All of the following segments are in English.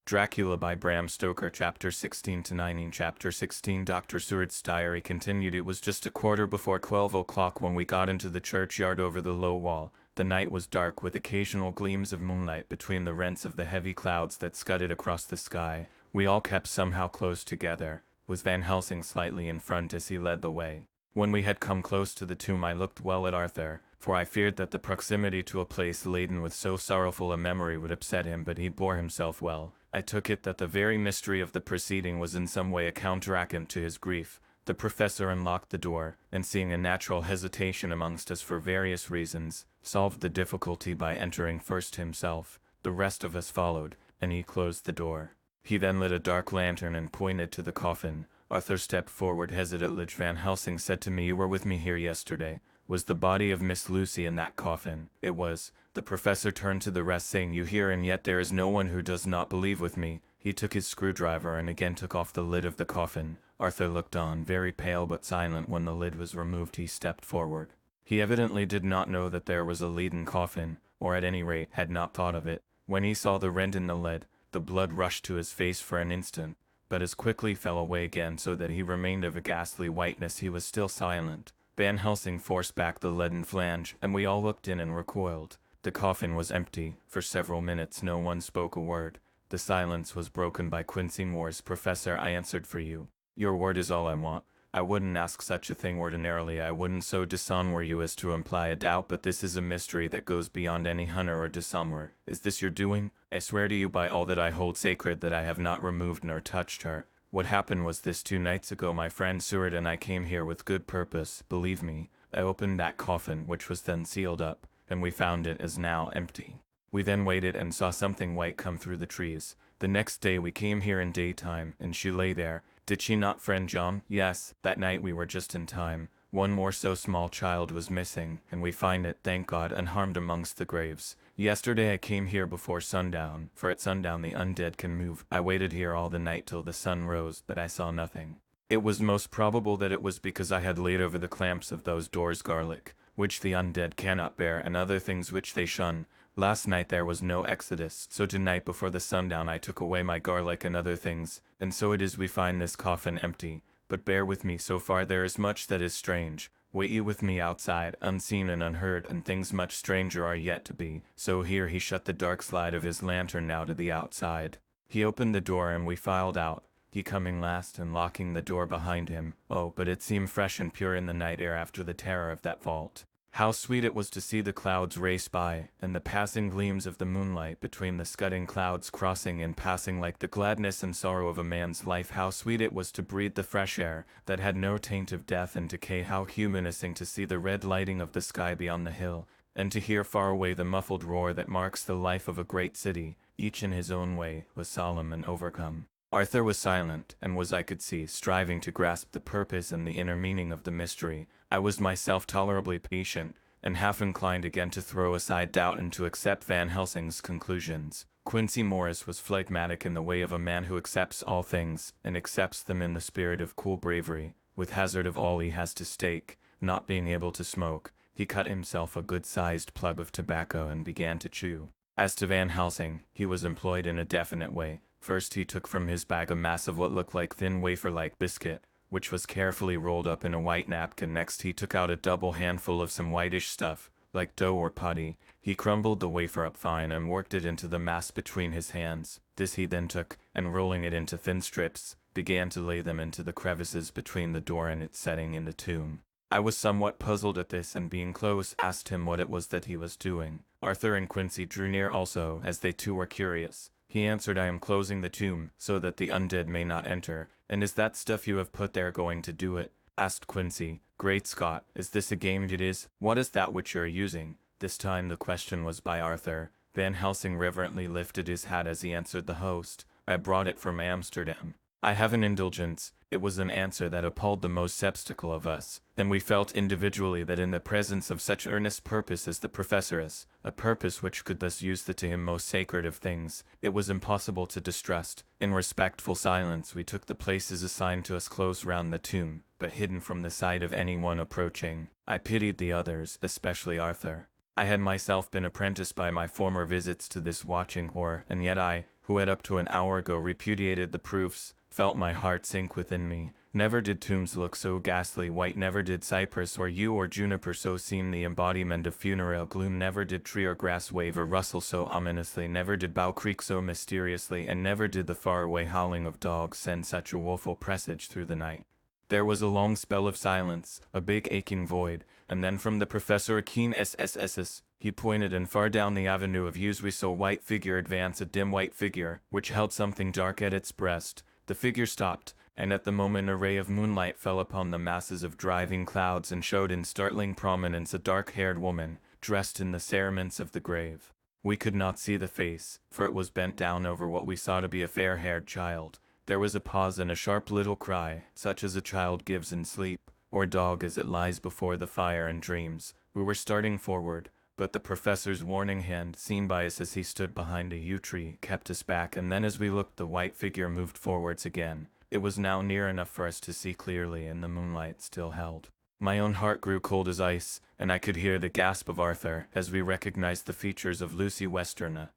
Dracula by Bram Stoker. Chapter 16 to 19. Chapter 16. Dr. Seward's diary continued. It was just a quarter before 12 o'clock when we got into the churchyard over the low wall. The night was dark, with occasional gleams of moonlight between the rents of the heavy clouds that scudded across the sky. We all kept somehow close together, with Van Helsing slightly in front as he led the way. When we had come close to the tomb, I looked well at Arthur, for I feared that the proximity to a place laden with so sorrowful a memory would upset him, but he bore himself well. I took it that the very mystery of the proceeding was in some way a counteractant to his grief. The professor unlocked the door, and seeing a natural hesitation amongst us for various reasons, solved the difficulty by entering first himself. The rest of us followed, and he closed the door. He then lit a dark lantern and pointed to the coffin. Arthur stepped forward hesitantly. Van Helsing said to me, "You were with me here yesterday. Was the body of Miss Lucy in that coffin?" "It was." The professor turned to the rest, saying, "You hear, and yet there is no one who does not believe with me." He took his screwdriver and again took off the lid of the coffin. Arthur looked on, very pale but silent. When the lid was removed, he stepped forward. He evidently did not know that there was a leaden coffin, or at any rate had not thought of it. When he saw the rent in the lid, the blood rushed to his face for an instant, but as quickly fell away again, so that he remained of a ghastly whiteness. He was still silent. Van Helsing forced back the leaden flange, and we all looked in and recoiled. The coffin was empty. For several minutes no one spoke a word. The silence was broken by Quincy Moore's, "Professor, I answered for you. Your word is all I want. I wouldn't ask such a thing ordinarily. I wouldn't so dishonor you as to imply a doubt, but this is a mystery that goes beyond any honor or dishonor. Is this your doing? I swear to you by all that I hold sacred that I have not removed nor touched her. What happened was this: 2 nights ago my friend Seward and I came here with good purpose. Believe me, I opened that coffin, which was then sealed up, and we found it is now empty. We then waited and saw something white come through the trees. The next day we came here in daytime, and she lay there. Did she not, friend John?" "Yes, that night we were just in time. One more so small child was missing, and we find it, thank God, unharmed amongst the graves. Yesterday I came here before sundown, for at sundown the undead can move. I waited here all the night till the sun rose, but I saw nothing. It was most probable that it was because I had laid over the clamps of those doors garlic, which the undead cannot bear, and other things which they shun. Last night there was no exodus, so tonight before the sundown I took away my garlic and other things, and so it is we find this coffin empty. But bear with me, so far there is much that is strange. Wait you with me outside, unseen and unheard, and things much stranger are yet to be." So here he shut the dark slide of his lantern now to the outside. He opened the door and we filed out, he coming last and locking the door behind him. Oh, but it seemed fresh and pure in the night air after the terror of that vault. How sweet it was to see the clouds race by, and the passing gleams of the moonlight between the scudding clouds crossing and passing like the gladness and sorrow of a man's life. How sweet it was to breathe the fresh air that had no taint of death and decay. How humanising to see the red lighting of the sky beyond the hill, and to hear far away the muffled roar that marks the life of a great city. Each in his own way was solemn and overcome. Arthur was silent, and was, I could see, striving to grasp the purpose and the inner meaning of the mystery. I was myself tolerably patient, and half inclined again to throw aside doubt and to accept Van Helsing's conclusions. Quincy Morris was phlegmatic in the way of a man who accepts all things, and accepts them in the spirit of cool bravery, with hazard of all he has to stake. Not being able to smoke, he cut himself a good-sized plug of tobacco and began to chew. As to Van Helsing, he was employed in a definite way. First he took from his bag a mass of what looked like thin wafer-like biscuit, which was carefully rolled up in a white napkin. Next he took out a double handful of some whitish stuff, like dough or putty. He crumbled the wafer up fine and worked it into the mass between his hands. This he then took, and rolling it into thin strips, began to lay them into the crevices between the door and its setting in the tomb. I was somewhat puzzled at this, and being close, asked him what it was that he was doing. Arthur and Quincy drew near also, as they too were curious. He answered, "I am closing the tomb, so that the undead may not enter." "And is that stuff you have put there going to do it?" asked Quincy. "Great Scott, is this a game?" "It is." "What is that which you are using?" This time the question was by Arthur. Van Helsing reverently lifted his hat as he answered the host. "I brought it from Amsterdam." "I have an indulgence." It was an answer that appalled the most skeptical of us, and we felt individually that in the presence of such earnest purpose as the professoress, a purpose which could thus use the to him most sacred of things, it was impossible to distrust. In respectful silence we took the places assigned to us close round the tomb, but hidden from the sight of anyone approaching. I pitied the others, especially Arthur. I had myself been apprenticed by my former visits to this watching horror, and yet I, who had up to an hour ago repudiated the proofs, felt my heart sink within me. Never did tombs look so ghastly white, never did cypress or yew or juniper so seem the embodiment of funereal gloom, never did tree or grass wave or rustle so ominously, never did bough creak so mysteriously, and never did the faraway howling of dogs send such a woeful presage through the night. There was a long spell of silence, a big aching void, and then from the professor a keen SSSS. He pointed, and far down the avenue of yews we saw a white figure advance, a dim white figure, which held something dark at its breast. The figure stopped, and at the moment a ray of moonlight fell upon the masses of driving clouds and showed in startling prominence a dark-haired woman, dressed in the cerements of the grave. We could not see the face, for it was bent down over what we saw to be a fair-haired child. There was a pause and a sharp little cry, such as a child gives in sleep, or a dog as it lies before the fire and dreams. We were starting forward, but the professor's warning hand, seen by us as he stood behind a yew tree, kept us back, and then as we looked the white figure moved forwards again. It was now near enough for us to see clearly, and the moonlight still held. My own heart grew cold as ice, and I could hear the gasp of Arthur as we recognized the features of Lucy Westerna.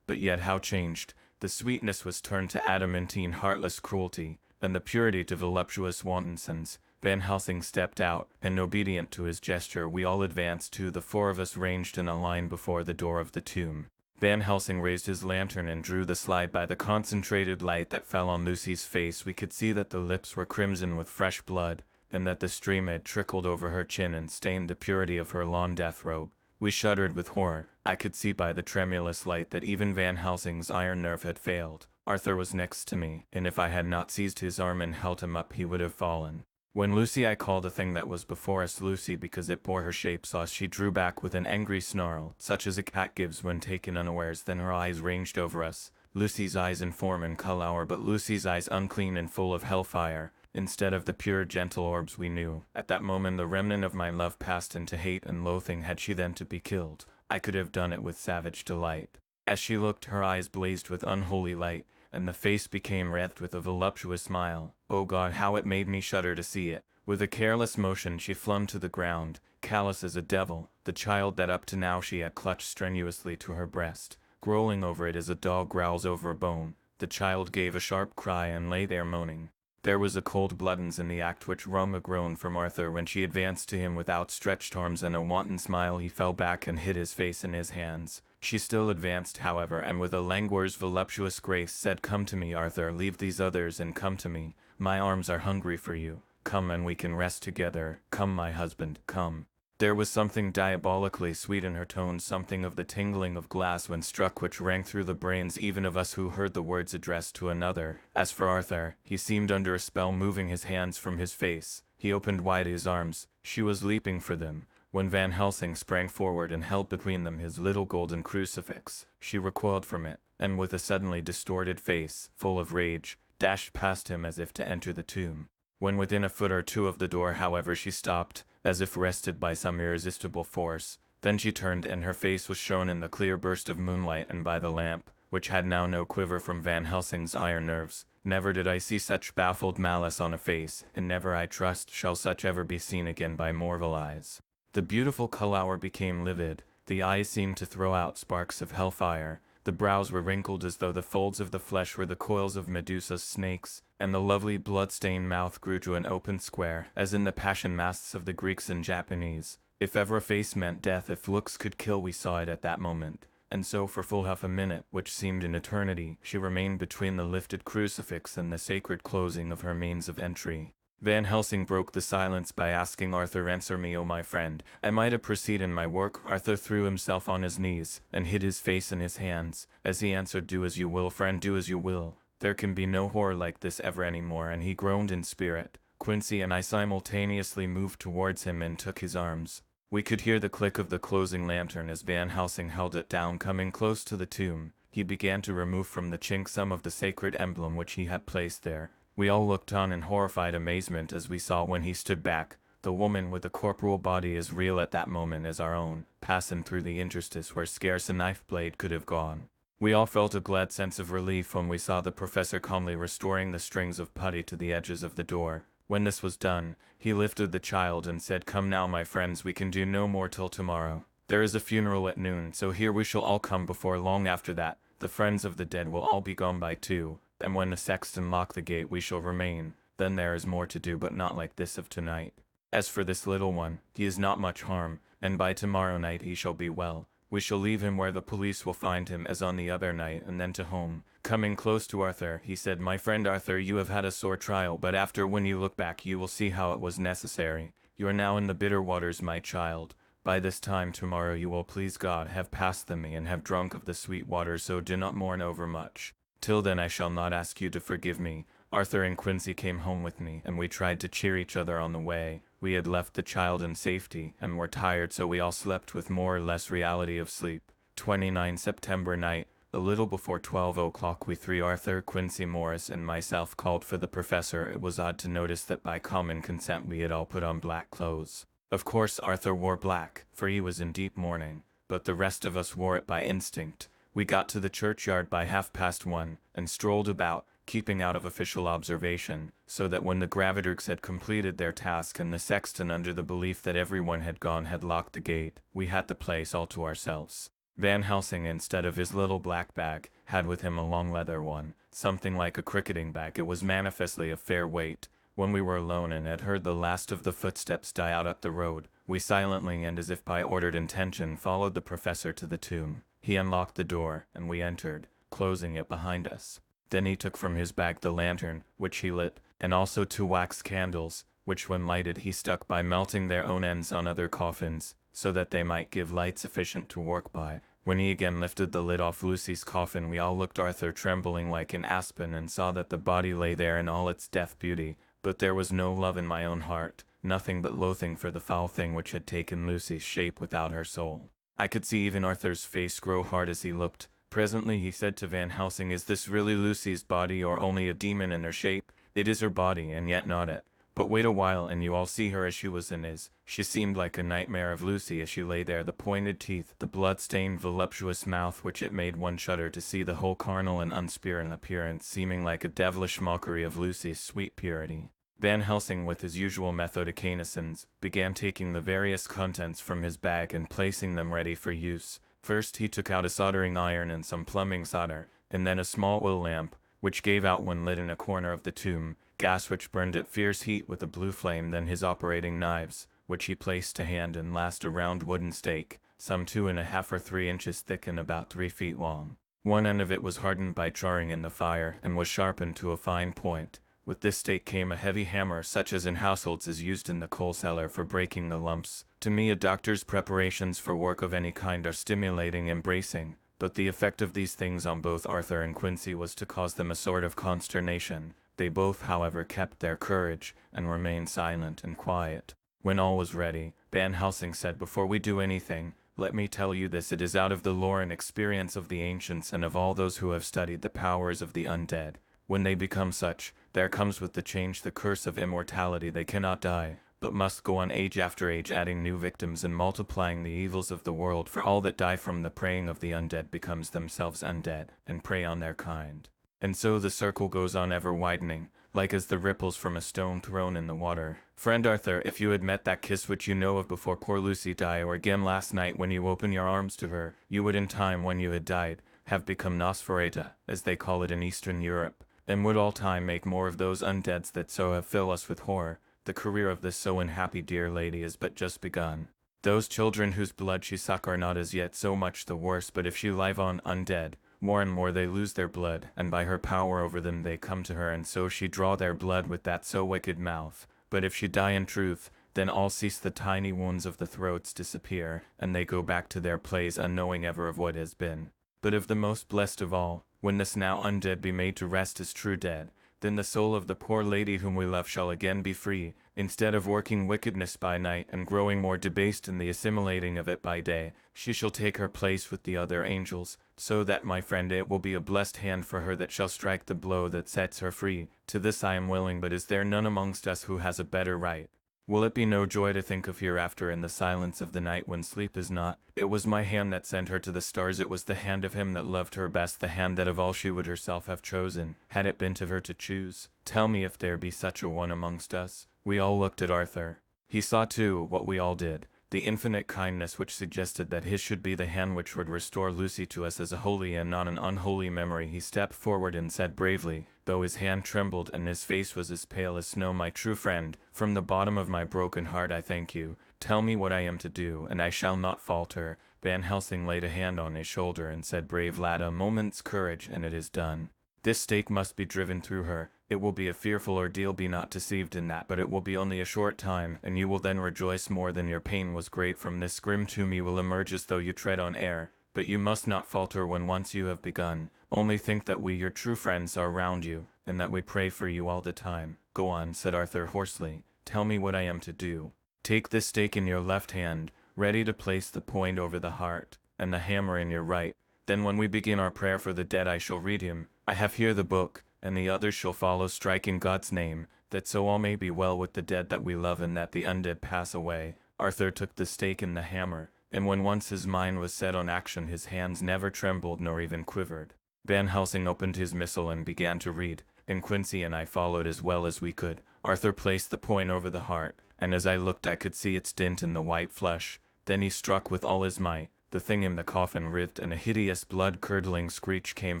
But yet how changed! The sweetness was turned to adamantine heartless cruelty, and the purity to voluptuous wantonsons. Van Helsing stepped out, and obedient to his gesture we all advanced to the four of us ranged in a line before the door of the tomb. Van Helsing raised his lantern and drew the slide. By the concentrated light that fell on Lucy's face we could see that the lips were crimson with fresh blood, and that the stream had trickled over her chin and stained the purity of her lawn death robe. We shuddered with horror. I could see by the tremulous light that even Van Helsing's iron nerve had failed. Arthur was next to me, and if I had not seized his arm and held him up he would have fallen. When Lucy, I called the thing that was before us Lucy because it bore her shape, saw she drew back with an angry snarl, such as a cat gives when taken unawares. Then her eyes ranged over us, Lucy's eyes in form and color, but Lucy's eyes unclean and full of hellfire, instead of the pure gentle orbs we knew. At that moment the remnant of my love passed into hate and loathing. Had she then to be killed, I could have done it with savage delight. As she looked, her eyes blazed with unholy light, and the face became wreathed with a voluptuous smile. Oh God, how it made me shudder to see it! With a careless motion she flung to the ground, callous as a devil, the child that up to now she had clutched strenuously to her breast, growling over it as a dog growls over a bone. The child gave a sharp cry and lay there moaning. There was a cold bloodedness in the act which wrung a groan from Arthur when she advanced to him with outstretched arms and a wanton smile. He fell back and hid his face in his hands. She still advanced, however, and with a languor's voluptuous grace said, "Come to me, Arthur, leave these others and come to me. My arms are hungry for you. Come and we can rest together. Come, my husband, come." There was something diabolically sweet in her tones, something of the tingling of glass when struck which rang through the brains even of us who heard the words addressed to another. As for Arthur, he seemed under a spell, moving his hands from his face. He opened wide his arms. She was leaping for them, when Van Helsing sprang forward and held between them his little golden crucifix. She recoiled from it, and with a suddenly distorted face, full of rage, dashed past him as if to enter the tomb. When within a foot or two of the door, however, she stopped, as if arrested by some irresistible force. Then she turned, and her face was shown in the clear burst of moonlight and by the lamp, which had now no quiver from Van Helsing's iron nerves. Never did I see such baffled malice on a face, and never, I trust, shall such ever be seen again by mortal eyes. The beautiful color became livid, the eyes seemed to throw out sparks of hellfire, the brows were wrinkled as though the folds of the flesh were the coils of Medusa's snakes, and the lovely blood-stained mouth grew to an open square, as in the passion masks of the Greeks and Japanese. If ever a face meant death, if looks could kill, we saw it at that moment. And so for full half a minute, which seemed an eternity, she remained between the lifted crucifix and the sacred closing of her means of entry. Van Helsing broke the silence by asking Arthur, "Answer me, O my friend. Am I to proceed in my work?" Arthur threw himself on his knees, and hid his face in his hands, as he answered, "Do as you will, friend, do as you will. There can be no horror like this ever any more," and he groaned in spirit. Quincy and I simultaneously moved towards him and took his arms. We could hear the click of the closing lantern as Van Helsing held it down. Coming close to the tomb, he began to remove from the chink some of the sacred emblem which he had placed there. We all looked on in horrified amazement as we saw, when he stood back, the woman with the corporeal body as real at that moment as our own, passing through the interstice where scarce a knife blade could have gone. We all felt a glad sense of relief when we saw the professor calmly restoring the strings of putty to the edges of the door. When this was done, he lifted the child and said, "Come now, my friends, we can do no more till tomorrow. There is a funeral at noon, so here we shall all come before long after that. The friends of the dead will all be gone by 2, and when the sexton lock the gate we shall remain. Then there is more to do, but not like this of tonight. As for this little one, he is not much harm, and by tomorrow night he shall be well. We shall leave him where the police will find him as on the other night, and then to home." Coming close to Arthur, he said, "My friend Arthur, you have had a sore trial, but after, when you look back, you will see how it was necessary. You are now in the bitter waters, my child. By this time tomorrow you will, please God, have passed them and have drunk of the sweet water, so do not mourn over much. Till then I shall not ask you to forgive me." Arthur and Quincy came home with me, and we tried to cheer each other on the way. We had left the child in safety, and were tired, so we all slept with more or less reality of sleep. 29 September night. A little before 12 o'clock we three, Arthur, Quincy, Morris, and myself, called for the professor. It was odd to notice that by common consent we had all put on black clothes. Of course Arthur wore black, for he was in deep mourning, but the rest of us wore it by instinct. We got to the churchyard by 1:30, and strolled about, keeping out of official observation, so that when the Graviderks had completed their task and the sexton, under the belief that everyone had gone, had locked the gate, we had the place all to ourselves. Van Helsing, instead of his little black bag, had with him a long leather one, something like a cricketing bag. It was manifestly of fair weight. When we were alone and had heard the last of the footsteps die out up the road, we silently and as if by ordered intention followed the professor to the tomb. He unlocked the door, and we entered, closing it behind us. Then he took from his bag the lantern, which he lit, and also 2 wax candles, which when lighted he stuck by melting their own ends on other coffins, so that they might give light sufficient to work by. When he again lifted the lid off Lucy's coffin, we all looked, Arthur trembling like an aspen, and saw that the body lay there in all its death beauty. But there was no love in my own heart, nothing but loathing for the foul thing which had taken Lucy's shape without her soul. I could see even Arthur's face grow hard as he looked. Presently he said to Van Helsing, "Is this really Lucy's body, or only a demon in her shape?" "It is her body, and yet not it. But wait a while, and you all see her as she was and is. She seemed like a nightmare of Lucy as she lay there, the pointed teeth, the blood-stained voluptuous mouth, which it made one shudder to see, the whole carnal and unspiritual appearance seeming like a devilish mockery of Lucy's sweet purity." Van Helsing, with his usual methodicainescence, began taking the various contents from his bag and placing them ready for use. First he took out a soldering iron and some plumbing solder, and then a small oil lamp, which gave out when lit in a corner of the tomb, gas which burned at fierce heat with a blue flame. Then his operating knives, which he placed to hand, and last a round wooden stake, some 2½ or 3 inches thick and about 3 feet long. One end of it was hardened by charring in the fire, and was sharpened to a fine point. With this stake came a heavy hammer, such as in households is used in the coal cellar for breaking the lumps. To me, a doctor's preparations for work of any kind are stimulating and bracing, but the effect of these things on both Arthur and Quincy was to cause them a sort of consternation. They both, however, kept their courage, and remained silent and quiet. When all was ready, Van Helsing said, "Before we do anything, let me tell you this: it is out of the lore and experience of the ancients and of all those who have studied the powers of the undead. When they become such, there comes with the change the curse of immortality. They cannot die, but must go on age after age, adding new victims and multiplying the evils of the world, for all that die from the preying of the undead becomes themselves undead, and prey on their kind. And so the circle goes on ever widening, like as the ripples from a stone thrown in the water. Friend Arthur, if you had met that kiss which you know of before poor Lucy died, or again last night when you opened your arms to her, you would in time, when you had died, have become Nosferata, as they call it in Eastern Europe, and would all time make more of those undeads that so have filled us with horror. The career of this so unhappy dear lady is but just begun. Those children whose blood she suck are not as yet so much the worse, but if she live on undead, more and more they lose their blood, and by her power over them they come to her, and so she draw their blood with that so wicked mouth. But if she die in truth, then all cease, the tiny wounds of the throats disappear, and they go back to their place unknowing ever of what has been. But if the most blessed of all, when this now undead be made to rest as true dead, then the soul of the poor lady whom we love shall again be free, instead of working wickedness by night and growing more debased in the assimilating of it by day. She shall take her place with the other angels, so that, my friend, it will be a blessed hand for her that shall strike the blow that sets her free. To this I am willing, but is there none amongst us who has a better right? Will it be no joy to think of hereafter in the silence of the night when sleep is not? It was my hand that sent her to the stars. It was the hand of him that loved her best, the hand that of all she would herself have chosen, had it been to her to choose. Tell me if there be such a one amongst us." We all looked at Arthur. He saw too what we all did, The infinite kindness which suggested that his should be the hand which would restore Lucy to us as a holy and not an unholy memory. He stepped forward and said bravely, though his hand trembled and his face was as pale as snow, "My true friend, from the bottom of my broken heart I thank you. Tell me what I am to do, and I shall not falter." Van Helsing laid a hand on his shoulder and said, "Brave lad, a moment's courage, and it is done. This stake must be driven through her. It will be a fearful ordeal, be not deceived in that, but it will be only a short time, and you will then rejoice more than your pain was great. From this grim tomb you will emerge as though you tread on air, but you must not falter when once you have begun. Only think that we, your true friends, are round you, and that we pray for you all the time." "Go on," said Arthur hoarsely. "Tell me what I am to do." "Take this stake in your left hand, ready to place the point over the heart, and the hammer in your right. Then when we begin our prayer for the dead I shall read him. I have here the book, and the others shall follow, strike in God's name, that so all may be well with the dead that we love and that the undead pass away." Arthur took the stake and the hammer, and when once his mind was set on action his hands never trembled nor even quivered. Van Helsing opened his missal and began to read, and Quincy and I followed as well as we could. Arthur placed the point over the heart, and as I looked I could see its dint in the white flesh. Then he struck with all his might. The thing in the coffin writhed, and a hideous blood-curdling screech came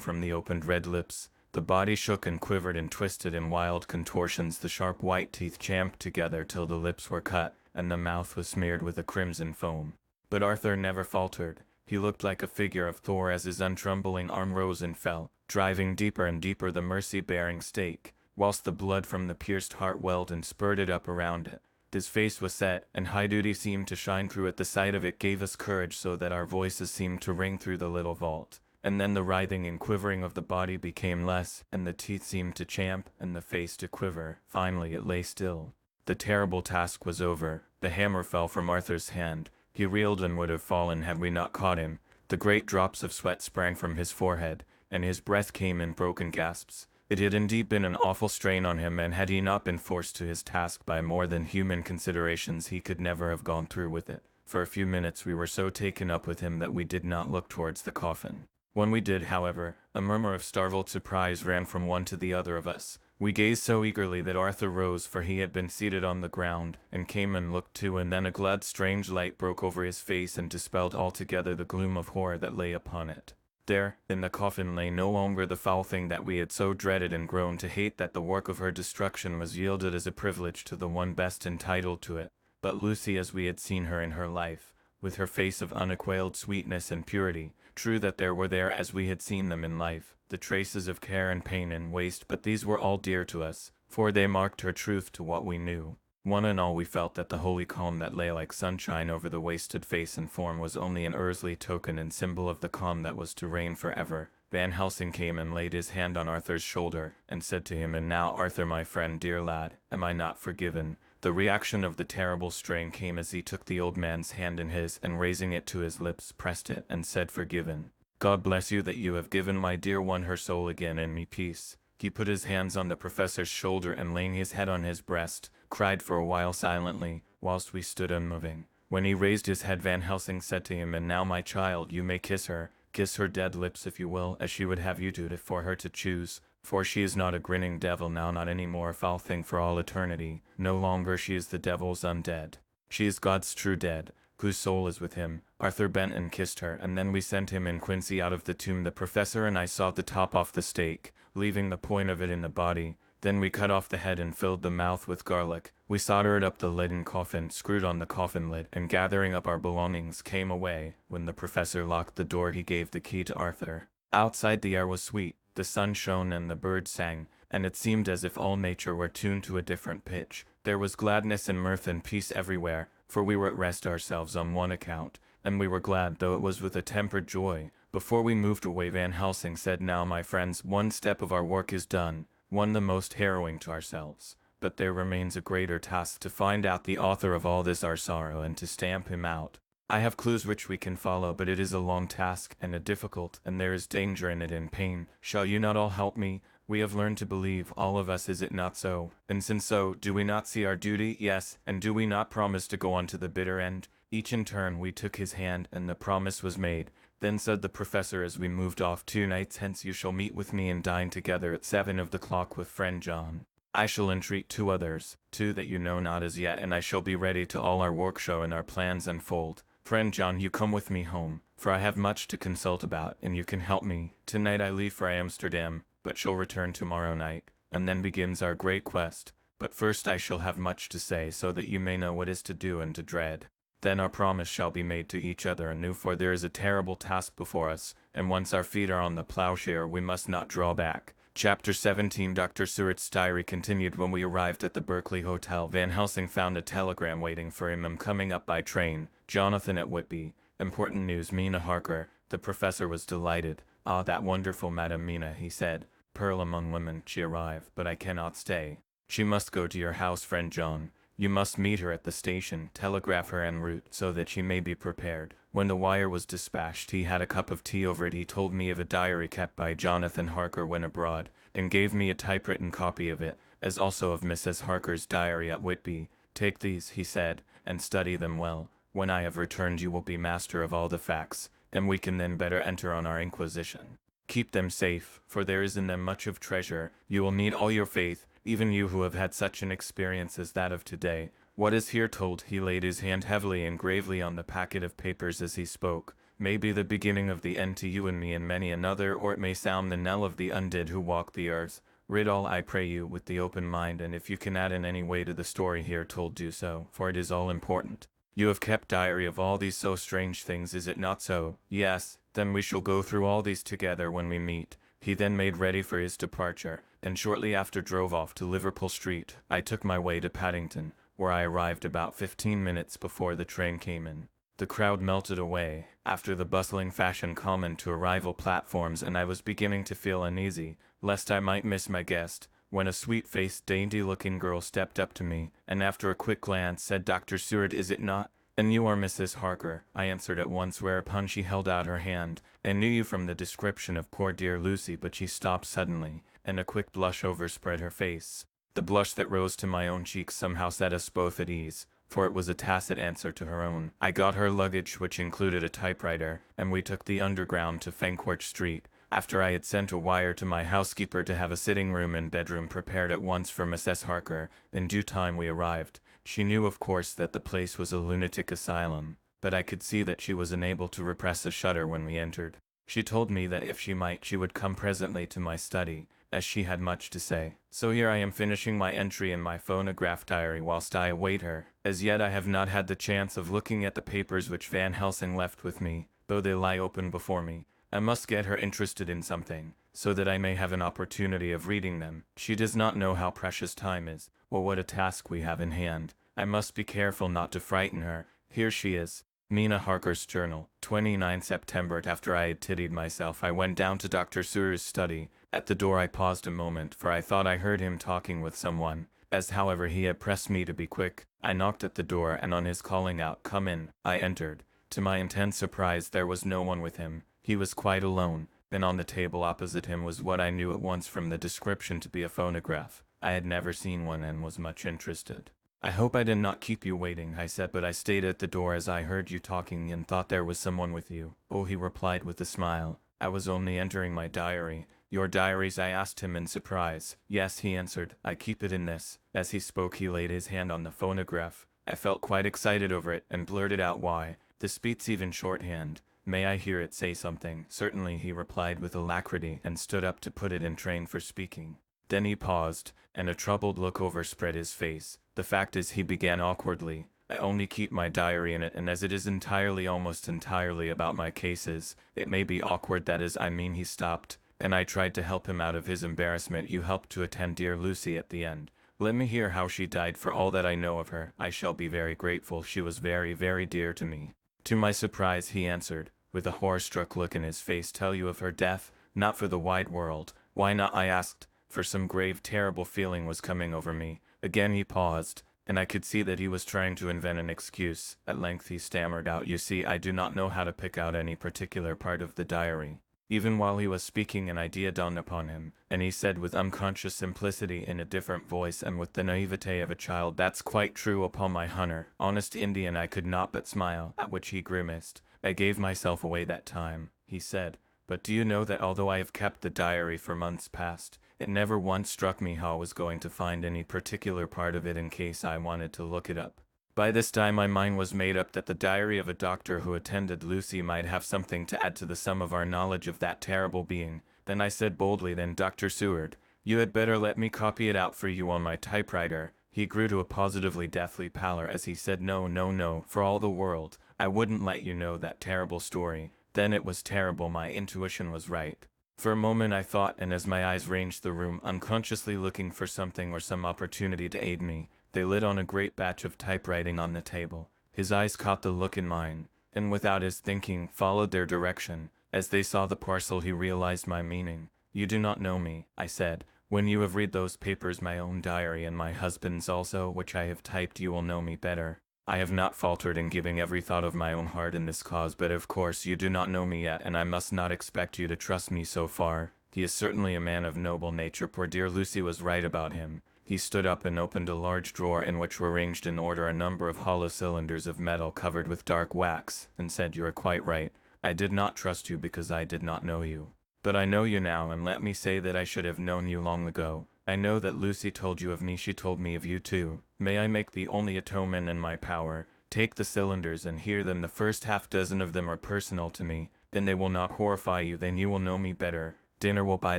from the opened red lips. The body shook and quivered and twisted in wild contortions. The sharp white teeth champed together till the lips were cut, and the mouth was smeared with a crimson foam. But Arthur never faltered. He looked like a figure of Thor as his untrembling arm rose and fell, driving deeper and deeper the mercy-bearing stake, whilst the blood from the pierced heart welled and spurted up around it. His face was set, and high duty seemed to shine through it. The sight of it gave us courage so that our voices seemed to ring through the little vault. And then the writhing and quivering of the body became less, and the teeth seemed to champ, and the face to quiver. Finally it lay still. The terrible task was over. The hammer fell from Arthur's hand. He reeled and would have fallen had we not caught him. The great drops of sweat sprang from his forehead, and his breath came in broken gasps. It had indeed been an awful strain on him, and had he not been forced to his task by more than human considerations he could never have gone through with it. For a few minutes we were so taken up with him that we did not look towards the coffin. When we did, however, a murmur of startled surprise ran from one to the other of us. We gazed so eagerly that Arthur rose, for he had been seated on the ground, and came and looked too, and then a glad strange light broke over his face and dispelled altogether the gloom of horror that lay upon it. There, in the coffin, lay no longer the foul thing that we had so dreaded and grown to hate. That the work of her destruction was yielded as a privilege to the one best entitled to it, but Lucy as we had seen her in her life, with her face of unassailed sweetness and purity. True that there were there, as we had seen them in life, the traces of care and pain and waste, but these were all dear to us, for they marked her truth to what we knew. One and all we felt that the holy calm that lay like sunshine over the wasted face and form was only an earthly token and symbol of the calm that was to reign forever. Van Helsing came and laid his hand on Arthur's shoulder, and said to him, "And now, Arthur, my friend, dear lad, am I not forgiven?" The reaction of the terrible strain came as he took the old man's hand in his, and raising it to his lips, pressed it, and said, "Forgiven. God bless you that you have given my dear one her soul again, and me peace." He put his hands on the professor's shoulder, and laying his head on his breast, cried for a while silently, whilst we stood unmoving. When he raised his head, Van Helsing said to him, "And now, my child, you may kiss her. Kiss her dead lips if you will, as she would have you do, for her to choose. For she is not a grinning devil now, not any more a foul thing for all eternity. No longer she is the devil's undead. She is God's true dead, whose soul is with him." Arthur bent and kissed her, and then we sent him and Quincy out of the tomb. The professor and I sawed the top off the stake, leaving the point of it in the body. Then we cut off the head and filled the mouth with garlic. We soldered up the leaden coffin, screwed on the coffin lid, and gathering up our belongings came away. When the professor locked the door he gave the key to Arthur. Outside the air was sweet, the sun shone and the birds sang, and it seemed as if all nature were tuned to a different pitch. There was gladness and mirth and peace everywhere, for we were at rest ourselves on one account, and we were glad, though it was with a tempered joy. Before we moved away, Van Helsing said, "Now, my friends, one step of our work is done, one the most harrowing to ourselves. But there remains a greater task, to find out the author of all this our sorrow, and to stamp him out. I have clues which we can follow, but it is a long task, and a difficult, and there is danger in it and pain. Shall you not all help me? We have learned to believe, all of us, is it not so? And since so, do we not see our duty? Yes, and do we not promise to go on to the bitter end?" Each in turn we took his hand, and the promise was made. Then said the professor as we moved off, "2 nights hence you shall meet with me and dine together at 7 of the clock with friend John. I shall entreat 2 others, 2 that you know not as yet, and I shall be ready to all our work show and our plans unfold. Friend John, you come with me home, for I have much to consult about, and you can help me. Tonight I leave for Amsterdam, but shall return tomorrow night, and then begins our great quest. But first I shall have much to say, so that you may know what is to do and to dread. Then our promise shall be made to each other anew, for there is a terrible task before us, and once our feet are on the plowshare we must not draw back. Chapter 17. Dr. Stewart's diary continued. When we arrived at the Berkeley Hotel, Van Helsing found a telegram waiting for him. I'm coming up by train. Jonathan at Whitby. Important news. Mina Harker. The professor was delighted. Ah, that wonderful Madame Mina, he said. Pearl among women. She arrived, but I cannot stay. She must go to your house, friend John. You must meet her at the station, telegraph her en route, so that she may be prepared. When the wire was dispatched, he had a cup of tea over it. He told me of a diary kept by Jonathan Harker when abroad, and gave me a typewritten copy of it, as also of Mrs. Harker's diary at Whitby. Take these, he said, and study them well. When I have returned you will be master of all the facts, and we can then better enter on our inquisition. Keep them safe, for there is in them much of treasure. You will need all your faith, even you who have had such an experience as that of today. What is here told, he laid his hand heavily and gravely on the packet of papers as he spoke, may be the beginning of the end to you and me and many another, or it may sound the knell of the undead who walk the earth. Read all, I pray you, with the open mind, and if you can add in any way to the story here told, do so, for it is all important. You have kept diary of all these so strange things, is it not so? Yes, then we shall go through all these together when we meet. He then made ready for his departure, and shortly after drove off to Liverpool Street. I took my way to Paddington, where I arrived about 15 minutes before the train came in. The crowd melted away, after the bustling fashion common to arrival platforms, and I was beginning to feel uneasy, lest I might miss my guest, when a sweet-faced, dainty-looking girl stepped up to me, and after a quick glance said, Dr. Seward, is it not? And you are Mrs. Harker, I answered at once, whereupon she held out her hand. I knew you from the description of poor dear Lucy, but she stopped suddenly, and a quick blush overspread her face. The blush that rose to my own cheeks somehow set us both at ease, for it was a tacit answer to her own. I got her luggage, which included a typewriter, and we took the Underground to Fancourt Street. After I had sent a wire to my housekeeper to have a sitting room and bedroom prepared at once for Mrs. Harker, in due time we arrived. She knew, of course, that the place was a lunatic asylum, but I could see that she was unable to repress a shudder when we entered. She told me that if she might, she would come presently to my study, as she had much to say. So here I am finishing my entry in my phonograph diary whilst I await her. As yet I have not had the chance of looking at the papers which Van Helsing left with me, though they lie open before me. I must get her interested in something, so that I may have an opportunity of reading them. She does not know how precious time is, or what a task we have in hand. I must be careful not to frighten her. Here she is. Mina Harker's journal, 29 September. After I had tidied myself, I went down to Dr. Sewer's study. At the door I paused a moment, for I thought I heard him talking with someone. As however he had pressed me to be quick, I knocked at the door, and on his calling out, "Come in," I entered. To my intense surprise there was no one with him. He was quite alone, and on the table opposite him was what I knew at once from the description to be a phonograph. I had never seen one and was much interested. "I hope I did not keep you waiting," I said, "but I stayed at the door as I heard you talking and thought there was someone with you." "Oh," he replied with a smile, "I was only entering my diary." "Your diaries?" I asked him in surprise. "Yes," he answered, "I keep it in this." As he spoke he laid his hand on the phonograph. I felt quite excited over it, and blurted out, "Why, this beats even shorthand. May I hear it say something?" "Certainly," he replied with alacrity, and stood up to put it in train for speaking. Then he paused, and a troubled look overspread his face. "The fact is," he began awkwardly, "I only keep my diary in it, and as it is almost entirely about my cases, it may be awkward. That is, I mean." He stopped, and I tried to help him out of his embarrassment. "You helped to attend dear Lucy at the end. Let me hear how she died. For all that I know of her, I shall be very grateful. She was very, very dear to me." To my surprise he answered, with a horror-struck look in his face, "Tell you of her death? Not for the wide world." "Why not?" I asked, for some grave, terrible feeling was coming over me. Again he paused, and I could see that he was trying to invent an excuse. At length he stammered out, "You see, I do not know how to pick out any particular part of the diary." Even while he was speaking an idea dawned upon him, and he said with unconscious simplicity in a different voice and with the naivete of a child, "That's quite true, upon my honor." Honest Indian, I could not but smile, at which he grimaced. "I gave myself away that time," he said, "but do you know that although I have kept the diary for months past, It never once struck me how I was going to find any particular part of it in case I wanted to look it up. By this time my mind was made up that the diary of a doctor who attended Lucy might have something to add to the sum of our knowledge of that terrible being. Then I said boldly, "Then Dr. Seward, you had better let me copy it out for you on my typewriter." He grew to a positively deathly pallor as he said, "No, no, no, for all the world. I wouldn't let you know that terrible story." Then it was terrible, my intuition was right. For a moment I thought, and as my eyes ranged the room, unconsciously looking for something or some opportunity to aid me, they lit on a great batch of typewriting on the table. His eyes caught the look in mine, and without his thinking, followed their direction. As they saw the parcel he realized my meaning. "You do not know me," I said. "When you have read those papers, my own diary and my husband's also, which I have typed, you will know me better. I have not faltered in giving every thought of my own heart in this cause, but of course you do not know me yet, and I must not expect you to trust me so far. He is certainly a man of noble nature. Poor dear Lucy was right about him." He stood up and opened a large drawer in which were ranged in order a number of hollow cylinders of metal covered with dark wax, and said, "You are quite right. I did not trust you because I did not know you. But I know you now, and let me say that I should have known you long ago. I know that Lucy told you of me, she told me of you too. May I make the only atonement in my power? Take the cylinders and hear them. The first half dozen of them are personal to me. Then they will not horrify you, then you will know me better. Dinner will by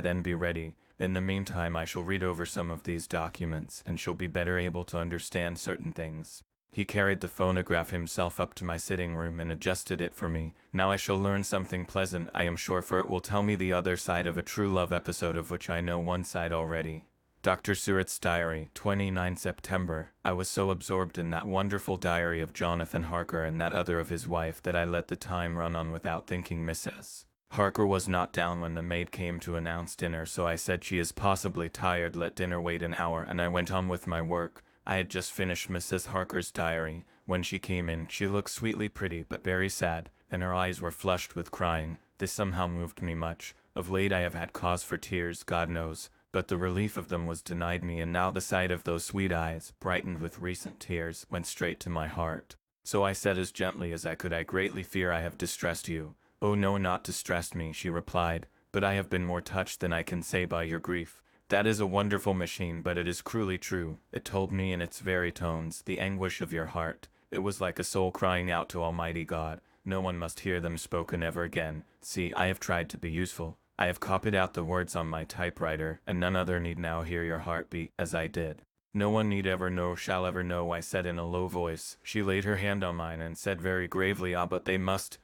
then be ready. In the meantime I shall read over some of these documents, and shall be better able to understand certain things." He carried the phonograph himself up to my sitting room and adjusted it for me. "Now I shall learn something pleasant, I am sure, for it will tell me the other side of a true love episode of which I know one side already." Dr. Seward's diary, 29 September. I was so absorbed in that wonderful diary of Jonathan Harker and that other of his wife that I let the time run on without thinking. Mrs. Harker was not down when the maid came to announce dinner, so I said, "She is possibly tired, let dinner wait an hour," and I went on with my work. I had just finished Mrs. Harker's diary. When she came in, she looked sweetly pretty but very sad, and her eyes were flushed with crying. This somehow moved me much. Of late I have had cause for tears, God knows, but the relief of them was denied me, and now the sight of those sweet eyes, brightened with recent tears, went straight to my heart. So I said as gently as I could, "I greatly fear I have distressed you." "Oh no, not distressed me," she replied, "but I have been more touched than I can say by your grief." That is a wonderful machine, but it is cruelly true. It told me in its very tones the anguish of your heart. It was like a soul crying out to Almighty God. No one must hear them spoken ever again. See, I have tried to be useful. I have copied out the words on my typewriter, and none other need now hear your heart beat as I did. "No one need ever know, shall ever know," I said in a low voice. She laid her hand on mine and said very gravely, "Ah, but they must.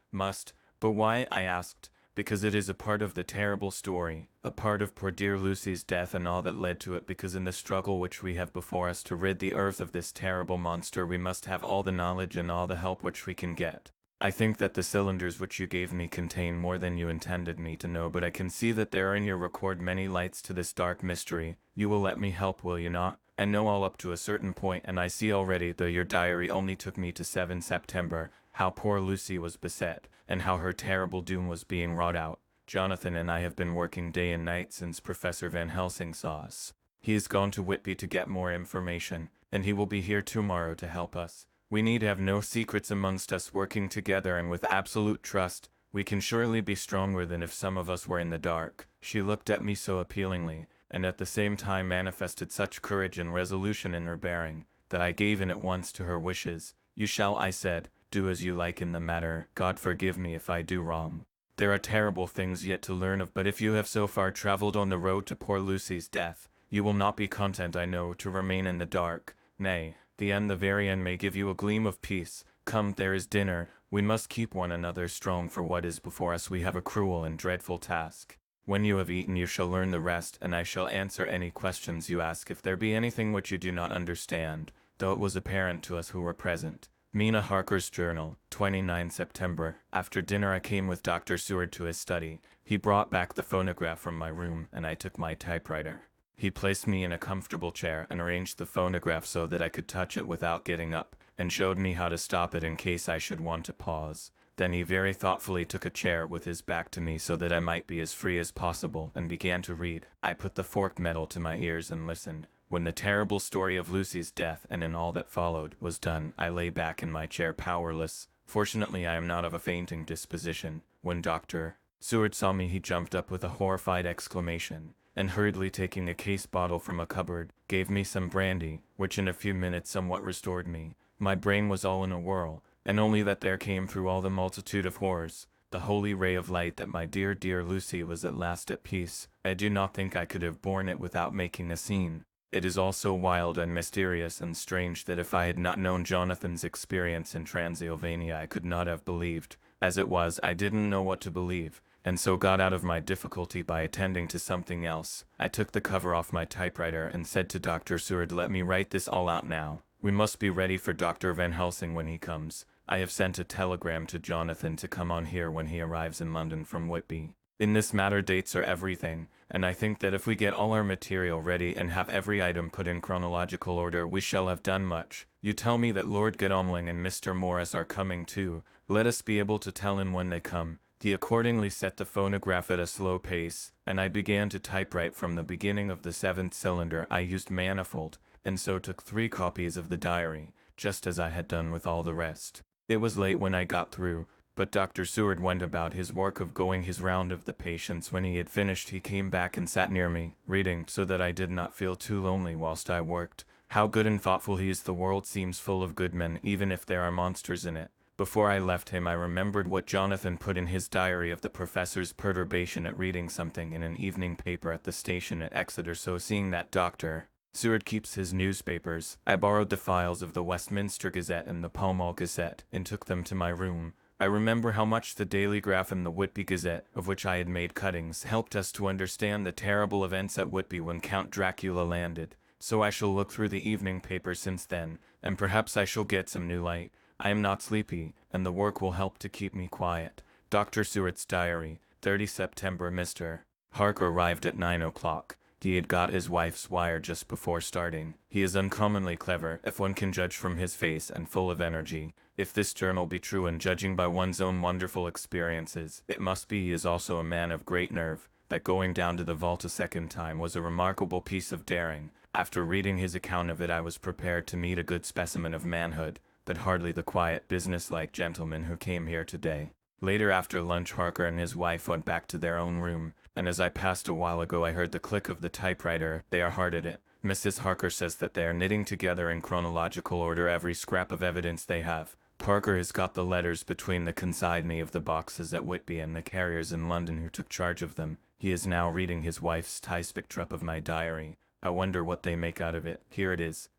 But why?" I asked. "Because it is a part of the terrible story, a part of poor dear Lucy's death and all that led to it, because in the struggle which we have before us to rid the earth of this terrible monster, we must have all the knowledge and all the help which we can get. I think that the cylinders which you gave me contain more than you intended me to know, but I can see that there are in your record many lights to this dark mystery. You will let me help, will you not? I know all up to a certain point, and I see already, though your diary only took me to 7 September, how poor Lucy was beset, and how her terrible doom was being wrought out. Jonathan and I have been working day and night since Professor Van Helsing saw us. He has gone to Whitby to get more information, and he will be here tomorrow to help us. We need have no secrets amongst us, working together and with absolute trust. We can surely be stronger than if some of us were in the dark." She looked at me so appealingly, and at the same time manifested such courage and resolution in her bearing, that I gave in at once to her wishes. "You shall," I said, "do as you like in the matter. God forgive me if I do wrong. There are terrible things yet to learn of, but if you have so far traveled on the road to poor Lucy's death, you will not be content, I know, to remain in the dark. Nay, the very end may give you a gleam of peace. Come, there is dinner. We must keep one another strong for what is before us. We have a cruel and dreadful task. When you have eaten you shall learn the rest, and I shall answer any questions you ask if there be anything which you do not understand," though it was apparent to us who were present. Mina Harker's Journal, 29 September. After dinner I came with Dr. Seward to his study. He brought back the phonograph from my room, and I took my typewriter. He placed me in a comfortable chair and arranged the phonograph so that I could touch it without getting up, and showed me how to stop it in case I should want to pause. Then he very thoughtfully took a chair with his back to me so that I might be as free as possible, and began to read. I put the forked metal to my ears and listened. When the terrible story of Lucy's death, and in all that followed, was done, I lay back in my chair powerless. Fortunately I am not of a fainting disposition. When Dr. Seward saw me he jumped up with a horrified exclamation. and hurriedly taking a case bottle from a cupboard, gave me some brandy, which in a few minutes somewhat restored me. My brain was all in a whirl, and only that there came through all the multitude of horrors the holy ray of light that my dear, dear Lucy was at last at peace. I do not think I could have borne it without making a scene. It is all so wild and mysterious and strange that if I had not known Jonathan's experience in Transylvania I could not have believed. As it was, I didn't know what to believe, and so got out of my difficulty by attending to something else. I took the cover off my typewriter and said to Dr. Seward, "Let me write this all out now. We must be ready for Dr. Van Helsing when he comes. I have sent a telegram to Jonathan to come on here when he arrives in London from Whitby. In this matter dates are everything, and I think that if we get all our material ready and have every item put in chronological order we shall have done much. You tell me that Lord Godalming and Mr. Morris are coming too. Let us be able to tell him when they come." He accordingly set the phonograph at a slow pace, and I began to typewrite from the beginning of the 7th cylinder. I used manifold, and so took 3 copies of the diary, just as I had done with all the rest. It was late when I got through, but Dr. Seward went about his work of going his round of the patients. When he had finished he came back and sat near me, reading, so that I did not feel too lonely whilst I worked. How good and thoughtful he is. The world seems full of good men, even if there are monsters in it. Before I left him I remembered what Jonathan put in his diary of the professor's perturbation at reading something in an evening paper at the station at Exeter. So seeing that Dr. Seward keeps his newspapers, I borrowed the files of the Westminster Gazette and the Pall Mall Gazette, and took them to my room. I remember how much the Daily Graph and the Whitby Gazette, of which I had made cuttings, helped us to understand the terrible events at Whitby when Count Dracula landed. So I shall look through the evening paper since then, and perhaps I shall get some new light. I am not sleepy, and the work will help to keep me quiet. Dr. Seward's Diary, 30 September. Mr. Harker arrived at 9 o'clock. He had got his wife's wire just before starting. He is uncommonly clever, if one can judge from his face, and full of energy. If this journal be true, and judging by one's own wonderful experiences, it must be. He is also a man of great nerve. That going down to the vault a second time was a remarkable piece of daring. After reading his account of it I was prepared to meet a good specimen of manhood, but hardly the quiet, business-like gentleman who came here today. Later, after lunch, Harker and his wife went back to their own room, and as I passed a while ago I heard the click of the typewriter. They are hard at it. Mrs. Harker says that they are knitting together in chronological order every scrap of evidence they have. Parker has got the letters between the consignee of the boxes at Whitby and the carriers in London who took charge of them. He is now reading his wife's typescript of my diary. I wonder what they make out of it. Here it is.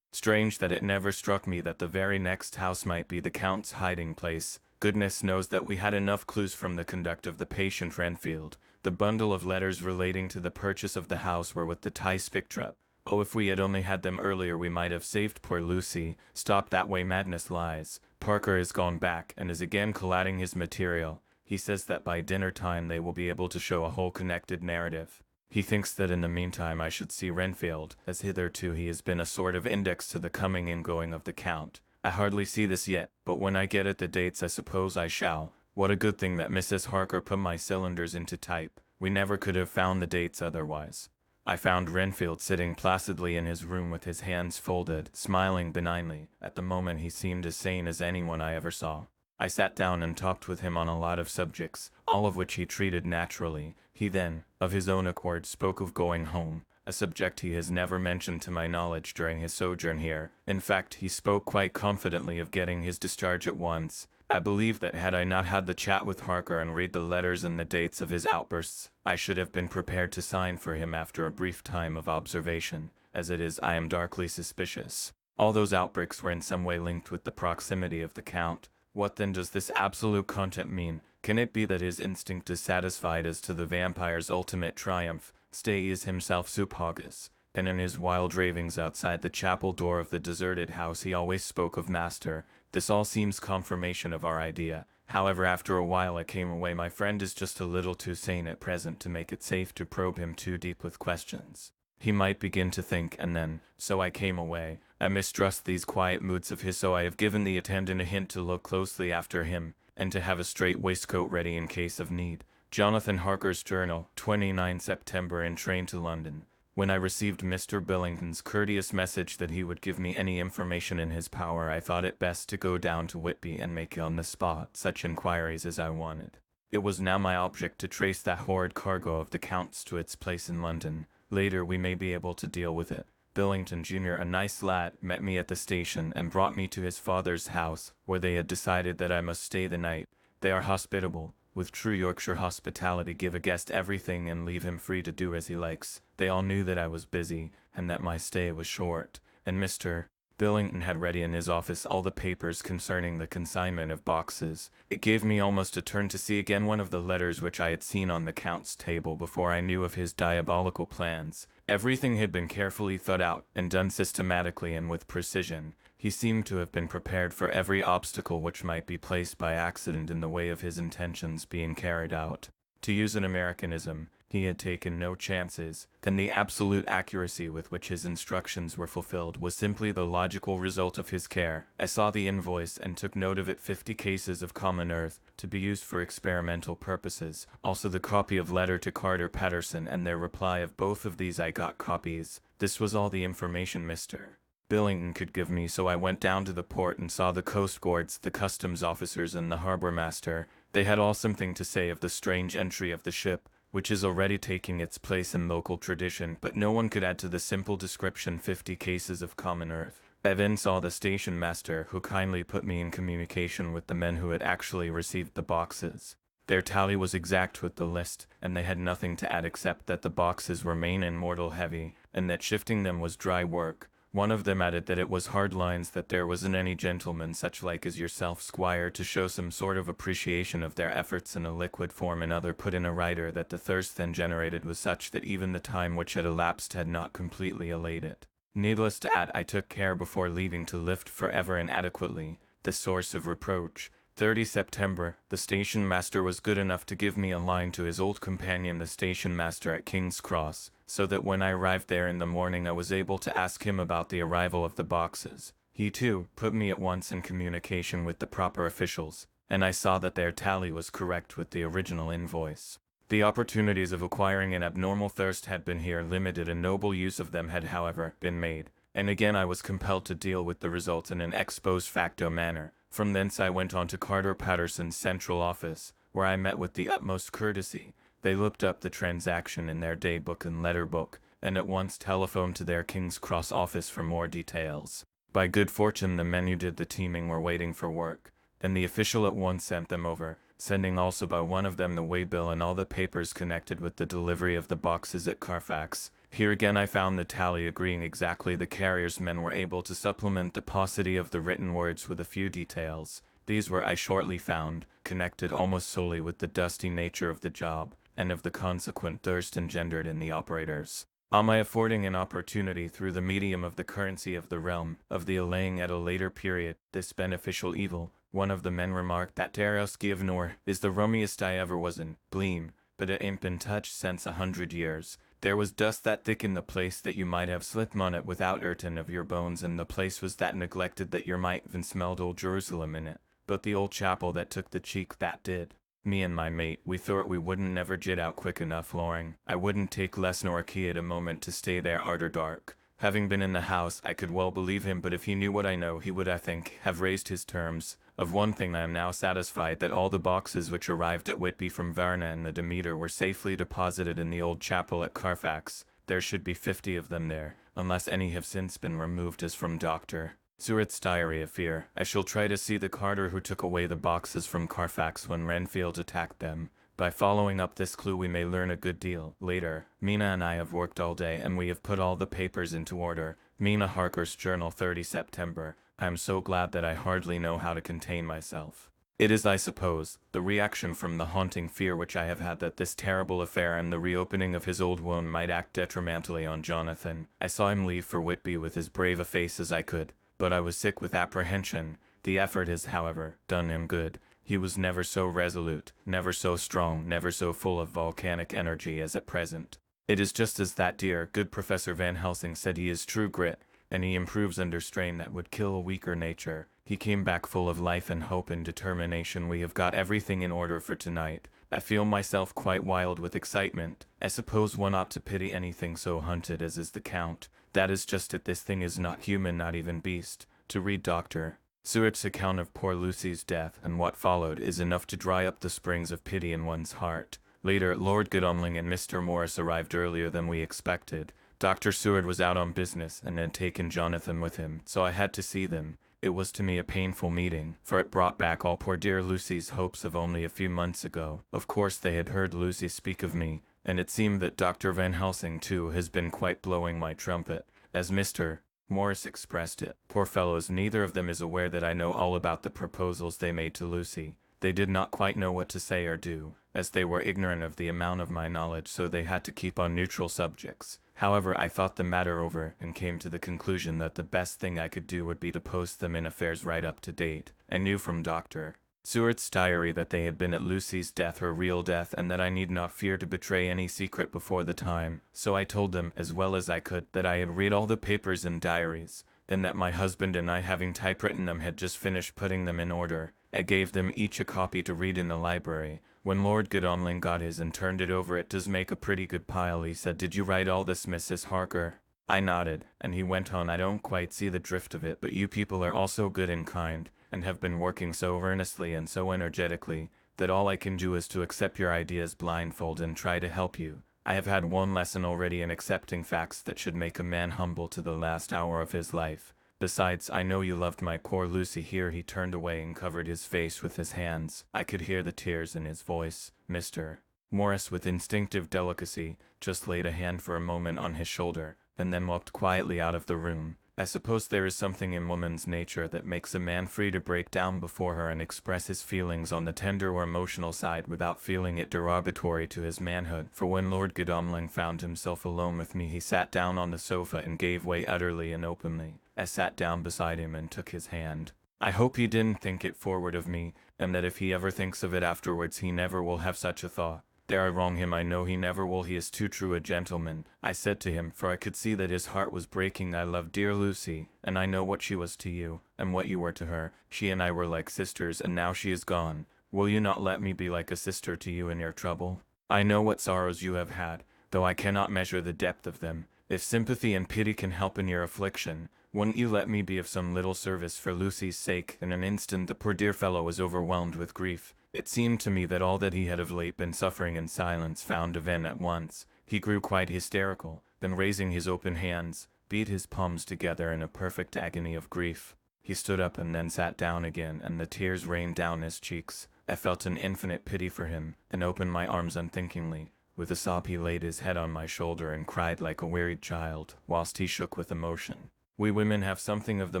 Strange that it never struck me that the very next house might be the Count's hiding place. Goodness knows that we had enough clues from the conduct of the patient Renfield. The bundle of letters relating to the purchase of the house were with the typescript. Oh, if we had only had them earlier we might have saved poor Lucy. Stop that way, madness lies. Parker has gone back, and is again collating his material. He says that by dinner time they will be able to show a whole connected narrative. He thinks that in the meantime I should see Renfield, as hitherto he has been a sort of index to the coming and going of the Count. I hardly see this yet, but when I get at the dates I suppose I shall. What a good thing that Mrs. Harker put my cylinders into type. We never could have found the dates otherwise. I found Renfield sitting placidly in his room with his hands folded, smiling benignly. At the moment he seemed as sane as anyone I ever saw. I sat down and talked with him on a lot of subjects, all of which he treated naturally. He then, of his own accord, spoke of going home, a subject he has never mentioned to my knowledge during his sojourn here. In fact, he spoke quite confidently of getting his discharge at once. I believe that had I not had the chat with Harker and read the letters and the dates of his outbursts, I should have been prepared to sign for him after a brief time of observation. As it is, I am darkly suspicious. All those outbreaks were in some way linked with the proximity of the Count. What then does this absolute content mean? Can it be that his instinct is satisfied as to the vampire's ultimate triumph? Stay is himself suphagus, and in his wild ravings outside the chapel door of the deserted house he always spoke of Master. This all seems confirmation of our idea. However, after a while I came away. My friend is just a little too sane at present to make it safe to probe him too deep with questions. He might begin to think, and then, so I came away. I mistrust these quiet moods of his, so I have given the attendant a hint to look closely after him, and to have a straight waistcoat ready in case of need. Jonathan Harker's Journal, 29 September, in train to London. When I received Mr. Billington's courteous message that he would give me any information in his power, I thought it best to go down to Whitby and make on the spot such inquiries as I wanted. It was now my object to trace that horrid cargo of the Count's to its place in London. Later we may be able to deal with it. Billington Jr., a nice lad, met me at the station and brought me to his father's house, where they had decided that I must stay the night. They are hospitable. With true Yorkshire hospitality, give a guest everything and leave him free to do as he likes. They all knew that I was busy, and that my stay was short, and Mr. Billington had ready in his office all the papers concerning the consignment of boxes. It gave me almost a turn to see again one of the letters which I had seen on the Count's table before I knew of his diabolical plans. Everything had been carefully thought out, and done systematically and with precision. He seemed to have been prepared for every obstacle which might be placed by accident in the way of his intentions being carried out. To use an Americanism, he had taken no chances, and the absolute accuracy with which his instructions were fulfilled was simply the logical result of his care. I saw the invoice and took note of it: 50 cases of common earth, to be used for experimental purposes. Also the copy of letter to Carter Patterson and their reply of both of these I got copies. This was all the information Mr. Billington could give me, so I went down to the port and saw the coast guards, the customs officers, and the harbor master. They had all something to say of the strange entry of the ship, which is already taking its place in local tradition, but no one could add to the simple description 50 cases of common earth. I then saw the station master, who kindly put me in communication with the men who had actually received the boxes. Their tally was exact with the list, and they had nothing to add except that the boxes were main and mortal heavy, and that shifting them was dry work. One of them added that it was hard lines, that there wasn't any gentleman such like as yourself, squire, to show some sort of appreciation of their efforts in a liquid form. Another put in a writer that the thirst then generated was such that even the time which had elapsed had not completely allayed it. Needless to add, I took care before leaving to lift forever and adequately the source of reproach. 30 September, the station master was good enough to give me a line to his old companion, the station master at King's Cross, so that when I arrived there in the morning I was able to ask him about the arrival of the boxes. He too put me at once in communication with the proper officials, and I saw that their tally was correct with the original invoice. The opportunities of acquiring an abnormal thirst had been here limited, and noble use of them had, however, been made, and again I was compelled to deal with the results in an ex post facto manner. From thence I went on to Carter Patterson's central office, where I met with the utmost courtesy. They looked up the transaction in their day book and letter book, and at once telephoned to their King's Cross office for more details. By good fortune the men who did the teaming were waiting for work, and the official at once sent them over, sending also by one of them the waybill and all the papers connected with the delivery of the boxes at Carfax. Here again I found the tally agreeing exactly. The carrier's men were able to supplement the paucity of the written words with a few details. These were, I shortly found, connected almost solely with the dusty nature of the job, and of the consequent thirst engendered in the operators. On my affording an opportunity through the medium of the currency of the realm, of the allaying at a later period this beneficial evil, one of the men remarked that Tarowski of Nor is the rummiest I ever was in, Bleem, but it ain't been touched since 100 years. There was dust that thick in the place that you might have slipped on it without hurtin' of your bones, and the place was that neglected that yer might even smelled old Jerusalem in it. But the old chapel that took the cheek, that did. Me and my mate, we thought we wouldn't never jit out quick enough, Loring. I wouldn't take less nor a key at a moment to stay there arter dark. Having been in the house, I could well believe him, but if he knew what I know, he would, I think, have raised his terms. Of one thing I am now satisfied, that all the boxes which arrived at Whitby from Varna and the Demeter were safely deposited in the old chapel at Carfax. There should be 50 of them there, unless any have since been removed, as from Dr. Seward's diary of fear. I shall try to see the carter who took away the boxes from Carfax when Renfield attacked them. By following up this clue we may learn a good deal. Later, Mina and I have worked all day, and we have put all the papers into order. Mina Harker's journal, 30 September. I am so glad that I hardly know how to contain myself. It is, I suppose, the reaction from the haunting fear which I have had that this terrible affair and the reopening of his old wound might act detrimentally on Jonathan. I saw him leave for Whitby with as brave a face as I could, but I was sick with apprehension. The effort has, however, done him good. He was never so resolute, never so strong, never so full of volcanic energy as at present. It is just as that dear, good Professor Van Helsing said, he is true grit, and he improves under strain that would kill a weaker nature. He came back full of life and hope and determination. We have got everything in order for tonight. I feel myself quite wild with excitement. I suppose one ought to pity anything so hunted as is the Count. That is just it. This thing is not human, not even beast. To read Dr. Seward's account of poor Lucy's death and what followed is enough to dry up the springs of pity in one's heart. Later, Lord Godalming and Mr. Morris arrived earlier than we expected. Dr. Seward was out on business and had taken Jonathan with him, so I had to see them. It was to me a painful meeting, for it brought back all poor dear Lucy's hopes of only a few months ago. Of course they had heard Lucy speak of me, and it seemed that Dr. Van Helsing too has been quite blowing my trumpet, as Mr. Morris expressed it. Poor fellows, neither of them is aware that I know all about the proposals they made to Lucy. They did not quite know what to say or do, as they were ignorant of the amount of my knowledge, so they had to keep on neutral subjects. However, I thought the matter over and came to the conclusion that the best thing I could do would be to post them in affairs right up to date. I knew from Dr. Seward's diary that they had been at Lucy's death, her real death, and that I need not fear to betray any secret before the time. So I told them, as well as I could, that I had read all the papers and diaries, and that my husband and I, having typewritten them, had just finished putting them in order. I gave them each a copy to read in the library. When Lord Godalming got his and turned it over, "It does make a pretty good pile," he said. "Did you write all this, Mrs. Harker?" I nodded, and he went on, "I don't quite see the drift of it, but you people are all so good and kind, and have been working so earnestly and so energetically, that all I can do is to accept your ideas blindfold and try to help you. I have had one lesson already in accepting facts that should make a man humble to the last hour of his life. Besides, I know you loved my poor Lucy." Here he turned away and covered his face with his hands. I could hear the tears in his voice. Mr. Morris, with instinctive delicacy, just laid a hand for a moment on his shoulder, and then walked quietly out of the room. I suppose there is something in woman's nature that makes a man free to break down before her and express his feelings on the tender or emotional side without feeling it derogatory to his manhood. For when Lord Godalming found himself alone with me, he sat down on the sofa and gave way utterly and openly. I sat down beside him and took his hand. I hope he didn't think it forward of me, and that if he ever thinks of it afterwards he never will have such a thought. Dare I wrong him? I know he never will. He is too true a gentleman. I said to him, for I could see that his heart was breaking, "I love dear Lucy, and I know what she was to you, and what you were to her. She and I were like sisters, and now she is gone. Will you not let me be like a sister to you in your trouble? I know what sorrows you have had, though I cannot measure the depth of them. If sympathy and pity can help in your affliction, wouldn't you let me be of some little service for Lucy's sake?" In an instant the poor dear fellow was overwhelmed with grief. It seemed to me that all that he had of late been suffering in silence found a vent at once. He grew quite hysterical, then raising his open hands, beat his palms together in a perfect agony of grief. He stood up and then sat down again, and the tears rained down his cheeks. I felt an infinite pity for him, and opened my arms unthinkingly. With a sob he laid his head on my shoulder and cried like a wearied child, whilst he shook with emotion. We women have something of the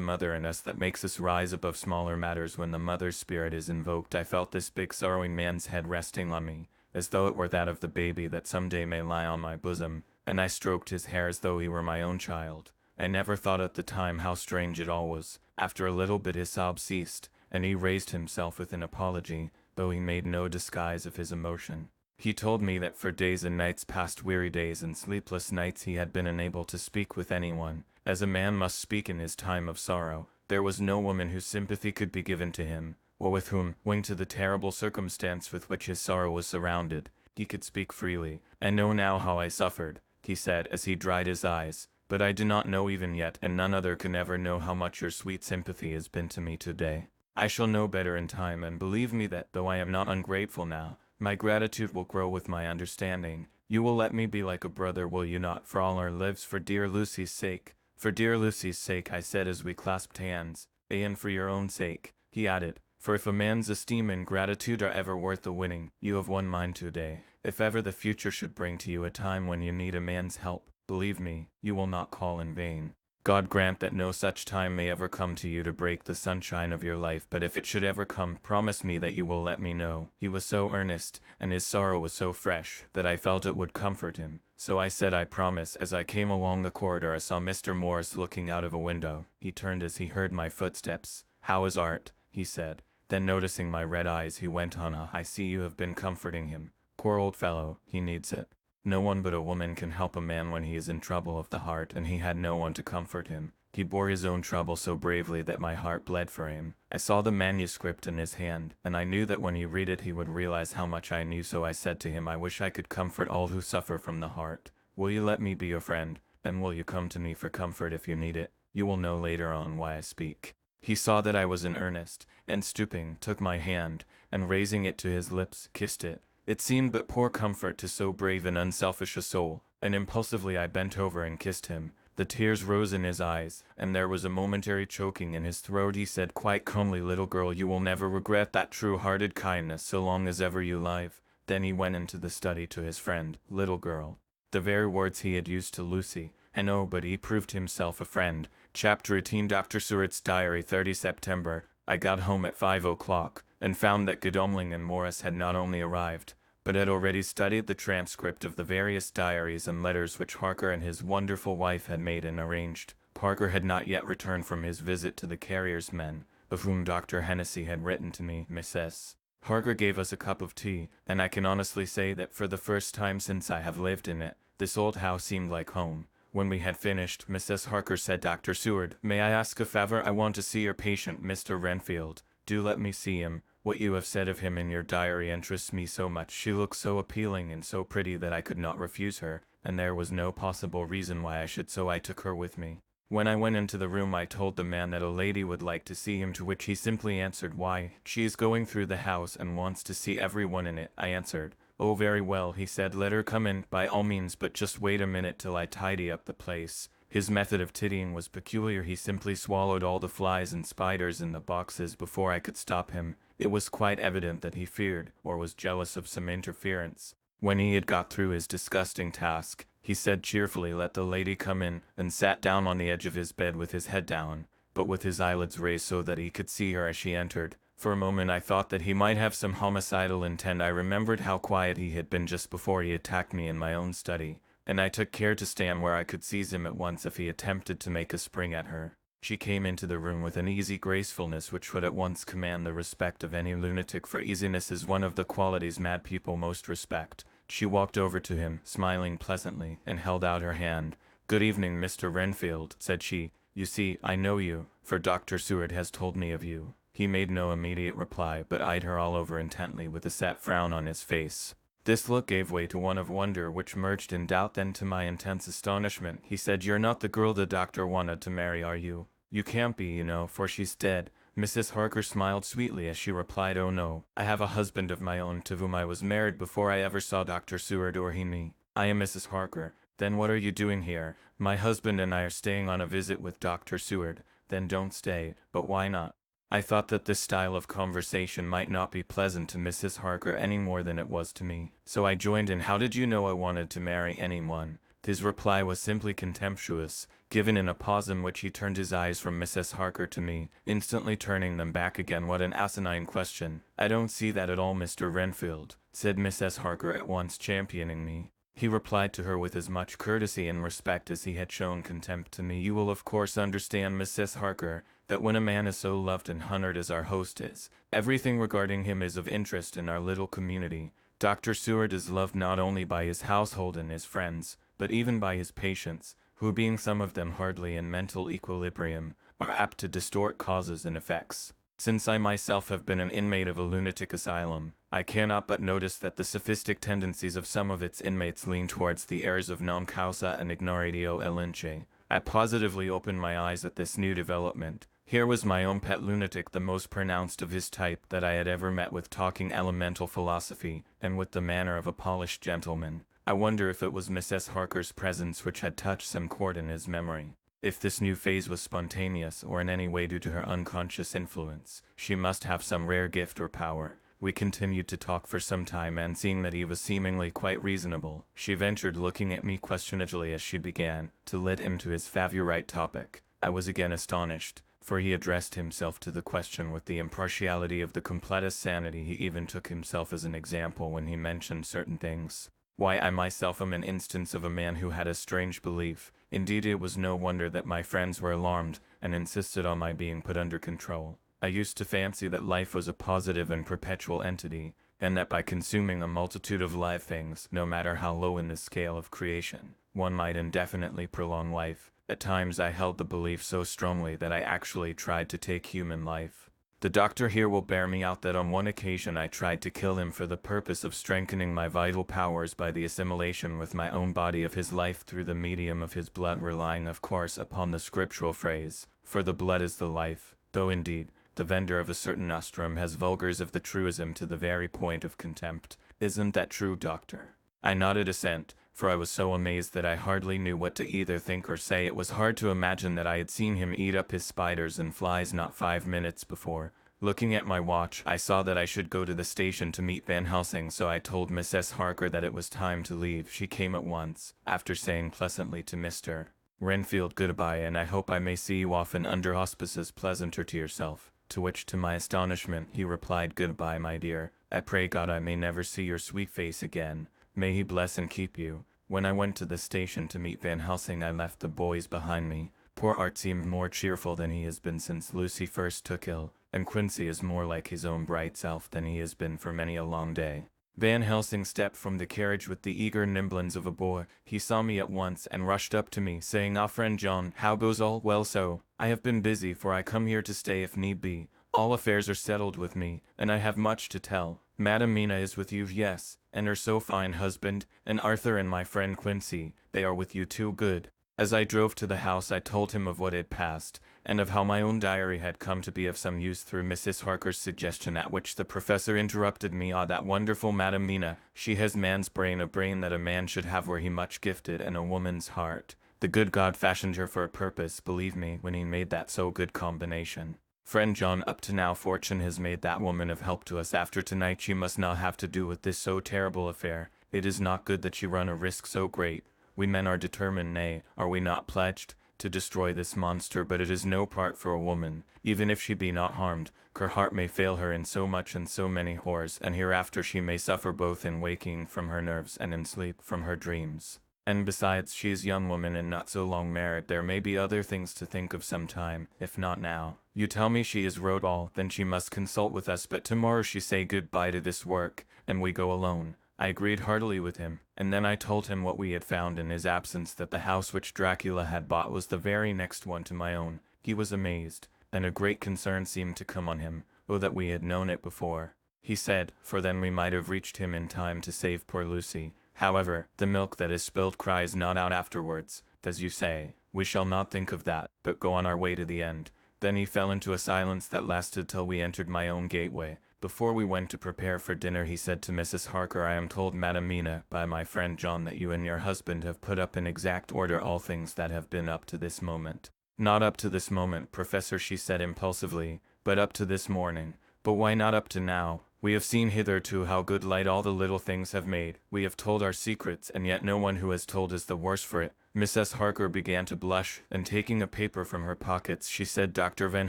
mother in us that makes us rise above smaller matters when the mother's spirit is invoked. I felt this big sorrowing man's head resting on me, as though it were that of the baby that some day may lie on my bosom, and I stroked his hair as though he were my own child. I never thought at the time how strange it all was. After a little bit his sobs ceased, and he raised himself with an apology, though he made no disguise of his emotion. He told me that for days and nights, past weary days and sleepless nights, he had been unable to speak with anyone, as a man must speak in his time of sorrow. There was no woman whose sympathy could be given to him, or with whom, owing to the terrible circumstance with which his sorrow was surrounded, he could speak freely. "I know now how I suffered," he said as he dried his eyes, "but I do not know even yet, and none other can ever know how much your sweet sympathy has been to me today. I shall know better in time, and believe me that, though I am not ungrateful now, my gratitude will grow with my understanding. You will let me be like a brother, will you not, for all our lives, for dear Lucy's sake?" "For dear Lucy's sake," I said as we clasped hands. "And for your own sake," he added, "for if a man's esteem and gratitude are ever worth the winning, you have won mine today. If ever the future should bring to you a time when you need a man's help, believe me, you will not call in vain. God grant that no such time may ever come to you to break the sunshine of your life, but if it should ever come, promise me that you will let me know." He was so earnest, and his sorrow was so fresh, that I felt it would comfort him. So I said, "I promise." As I came along the corridor, I saw Mr. Morris looking out of a window. He turned as he heard my footsteps. "How is Art?" he said. Then noticing my red eyes, he went on, "I see you have been comforting him. Poor old fellow, he needs it. No one but a woman can help a man when he is in trouble of the heart, and he had no one to comfort him. He bore his own trouble so bravely that my heart bled for him. I saw the manuscript in his hand, and I knew that when he read it he would realize how much I knew, so I said to him, "I wish I could comfort all who suffer from the heart. Will you let me be your friend, and will you come to me for comfort if you need it? You will know later on why I speak." He saw that I was in earnest, and stooping, took my hand, and raising it to his lips, kissed it. It seemed but poor comfort to so brave and unselfish a soul, and impulsively I bent over and kissed him. The tears rose in his eyes, and there was a momentary choking in his throat. He said quite calmly, "Little girl, you will never regret that true-hearted kindness so long as ever you live." Then he went into the study to his friend, "Little girl." The very words he had used to Lucy. And oh, but he proved himself a friend. Chapter 18 Dr. Seward's Diary 30 September. I got home at 5 o'clock, and found that Godalming and Morris had not only arrived, but had already studied the transcript of the various diaries and letters which Harker and his wonderful wife had made and arranged. Parker had not yet returned from his visit to the carrier's men, of whom Dr. Hennessy had written to me, Mrs. Harker gave us a cup of tea, and I can honestly say that for the first time since I have lived in it, this old house seemed like home. When we had finished, Mrs. Harker said, "Dr. Seward, may I ask a favor? I want to see your patient, Mr. Renfield. Do let me see him. What you have said of him in your diary interests me so much. She looks so appealing and so pretty that I could not refuse her, and there was no possible reason why I should, so I took her with me. When I went into the room I told the man that a lady would like to see him, to which he simply answered, 'Why, she is going through the house and wants to see everyone in it.' I answered, 'Oh, very well,' he said, 'let her come in, by all means, but just wait a minute till I tidy up the place.' His method of tidying was peculiar. He simply swallowed all the flies and spiders in the boxes before I could stop him. It was quite evident that he feared, or was jealous of some interference. When he had got through his disgusting task, he said cheerfully, 'Let the lady come in,' and sat down on the edge of his bed with his head down, but with his eyelids raised so that he could see her as she entered. For a moment I thought that he might have some homicidal intent. I remembered how quiet he had been just before he attacked me in my own study, and I took care to stand where I could seize him at once if he attempted to make a spring at her. She came into the room with an easy gracefulness which would at once command the respect of any lunatic, for easiness is one of the qualities mad people most respect. She walked over to him, smiling pleasantly, and held out her hand. "Good evening, Mr. Renfield," said she. "You see, I know you, for Dr. Seward has told me of you." He made no immediate reply, but eyed her all over intently with a set frown on his face. This look gave way to one of wonder, which merged in doubt. Then, to my intense astonishment, he said, "You're not the girl the doctor wanted to marry, are you? You can't be, you know, for she's dead." Mrs. Harker smiled sweetly as she replied, "Oh no, I have a husband of my own, to whom I was married before I ever saw Dr. Seward or he me. I am Mrs. Harker." "Then what are you doing here?" "My husband and I are staying on a visit with Dr. Seward." "Then don't stay." "But why not?" I thought that this style of conversation might not be pleasant to Mrs. Harker any more than it was to me, so I joined in. "How did you know I wanted to marry anyone?" His reply was simply contemptuous, given in a pause in which he turned his eyes from Mrs. Harker to me, instantly turning them back again. "What an asinine question!" "I don't see that at all, Mr. Renfield," said Mrs. Harker, at once championing me. He replied to her with as much courtesy and respect as he had shown contempt to me. "You will of course understand, Mrs. Harker, that when a man is so loved and honored as our host is, everything regarding him is of interest in our little community. Dr. Seward is loved not only by his household and his friends, but even by his patients, who, being some of them hardly in mental equilibrium, are apt to distort causes and effects. Since I myself have been an inmate of a lunatic asylum, I cannot but notice that the sophistic tendencies of some of its inmates lean towards the errors of non causa and ignoratio elenchi. I positively opened my eyes at this new development. Here was my own pet lunatic, the most pronounced of his type that I had ever met with, talking elemental philosophy, and with the manner of a polished gentleman. I wonder if it was Mrs. Harker's presence which had touched some chord in his memory. If this new phase was spontaneous, or in any way due to her unconscious influence, she must have some rare gift or power. We continued to talk for some time, and seeing that he was seemingly quite reasonable, she ventured, looking at me questioningly as she began, to lead him to his favorite topic. I was again astonished, for he addressed himself to the question with the impartiality of the completest sanity. He even took himself as an example when he mentioned certain things. Why, I myself am an instance of a man who had a strange belief. Indeed, it was no wonder that my friends were alarmed, and insisted on my being put under control. I used to fancy that life was a positive and perpetual entity, and that by consuming a multitude of live things, no matter how low in the scale of creation, one might indefinitely prolong life. At times I held the belief so strongly that I actually tried to take human life. The doctor here will bear me out that on one occasion I tried to kill him for the purpose of strengthening my vital powers by the assimilation with my own body of his life through the medium of his blood, relying of course upon the scriptural phrase, "For the blood is the life." though indeed, the vendor of a certain nostrum has vulgars of the truism to the very point of contempt. Isn't that true, doctor? I nodded assent, for I was so amazed that I hardly knew what to either think or say. It was hard to imagine that I had seen him eat up his spiders and flies not 5 minutes before. Looking at my watch, I saw that I should go to the station to meet Van Helsing, so I told Mrs. Harker that it was time to leave. She came at once, after saying pleasantly to Mr. Renfield, "Goodbye, and I hope I may see you often under auspices pleasanter to yourself." To which, to my astonishment, he replied, "Goodbye, my dear. I pray God I may never see your sweet face again. May he bless and keep you." When I went to the station to meet Van Helsing, I left the boys behind me. Poor Art seemed more cheerful than he has been since Lucy first took ill, and Quincy is more like his own bright self than he has been for many a long day. Van Helsing stepped from the carriage with the eager nimblance of a boy. He saw me at once and rushed up to me, saying, "Ah, friend John, how goes all? Well, so, I have been busy, for I come here to stay if need be. All affairs are settled with me, and I have much to tell. Madam Mina is with you, yes, and her so fine husband, and Arthur and my friend Quincy, they are with you too. Good." As I drove to the house, I told him of what had passed, and of how my own diary had come to be of some use through Mrs. Harker's suggestion, at which the professor interrupted me. "Ah, that wonderful Madam Mina, she has man's brain, a brain that a man should have were he much gifted, and a woman's heart. The good God fashioned her for a purpose, believe me, when he made that so good combination. Friend John, up to now fortune has made that woman of help to us. After tonight she must not have to do with this so terrible affair. It is not good that she run a risk so great. We men are determined, nay, are we not pledged, to destroy this monster, but it is no part for a woman. Even if she be not harmed, her heart may fail her in so much and so many horrors, and hereafter she may suffer both in waking from her nerves and in sleep from her dreams. And besides, she is a young woman and not so long married. There may be other things to think of some time, if not now. You tell me she is wrote all, then she must consult with us, but tomorrow she say good-bye to this work, and we go alone." I agreed heartily with him, and then I told him what we had found in his absence, that the house which Dracula had bought was the very next one to my own. He was amazed, and a great concern seemed to come on him. Oh, that we had known it before, he said, for then we might have reached him in time to save poor Lucy. However, the milk that is spilled cries not out afterwards, as you say. We shall not think of that, but go on our way to the end. Then he fell into a silence that lasted till we entered my own gateway. Before we went to prepare for dinner, he said to Mrs. Harker, "I am told, Madam Mina, by my friend John, that you and your husband have put up in exact order all things that have been up to this moment." "Not up to this moment, Professor," she said impulsively, "but up to this morning." "But why not up to now? We have seen hitherto how good light all the little things have made. We have told our secrets, and yet no one who has told is the worse for it." Mrs. Harker began to blush, and taking a paper from her pockets, she said, "Dr. Van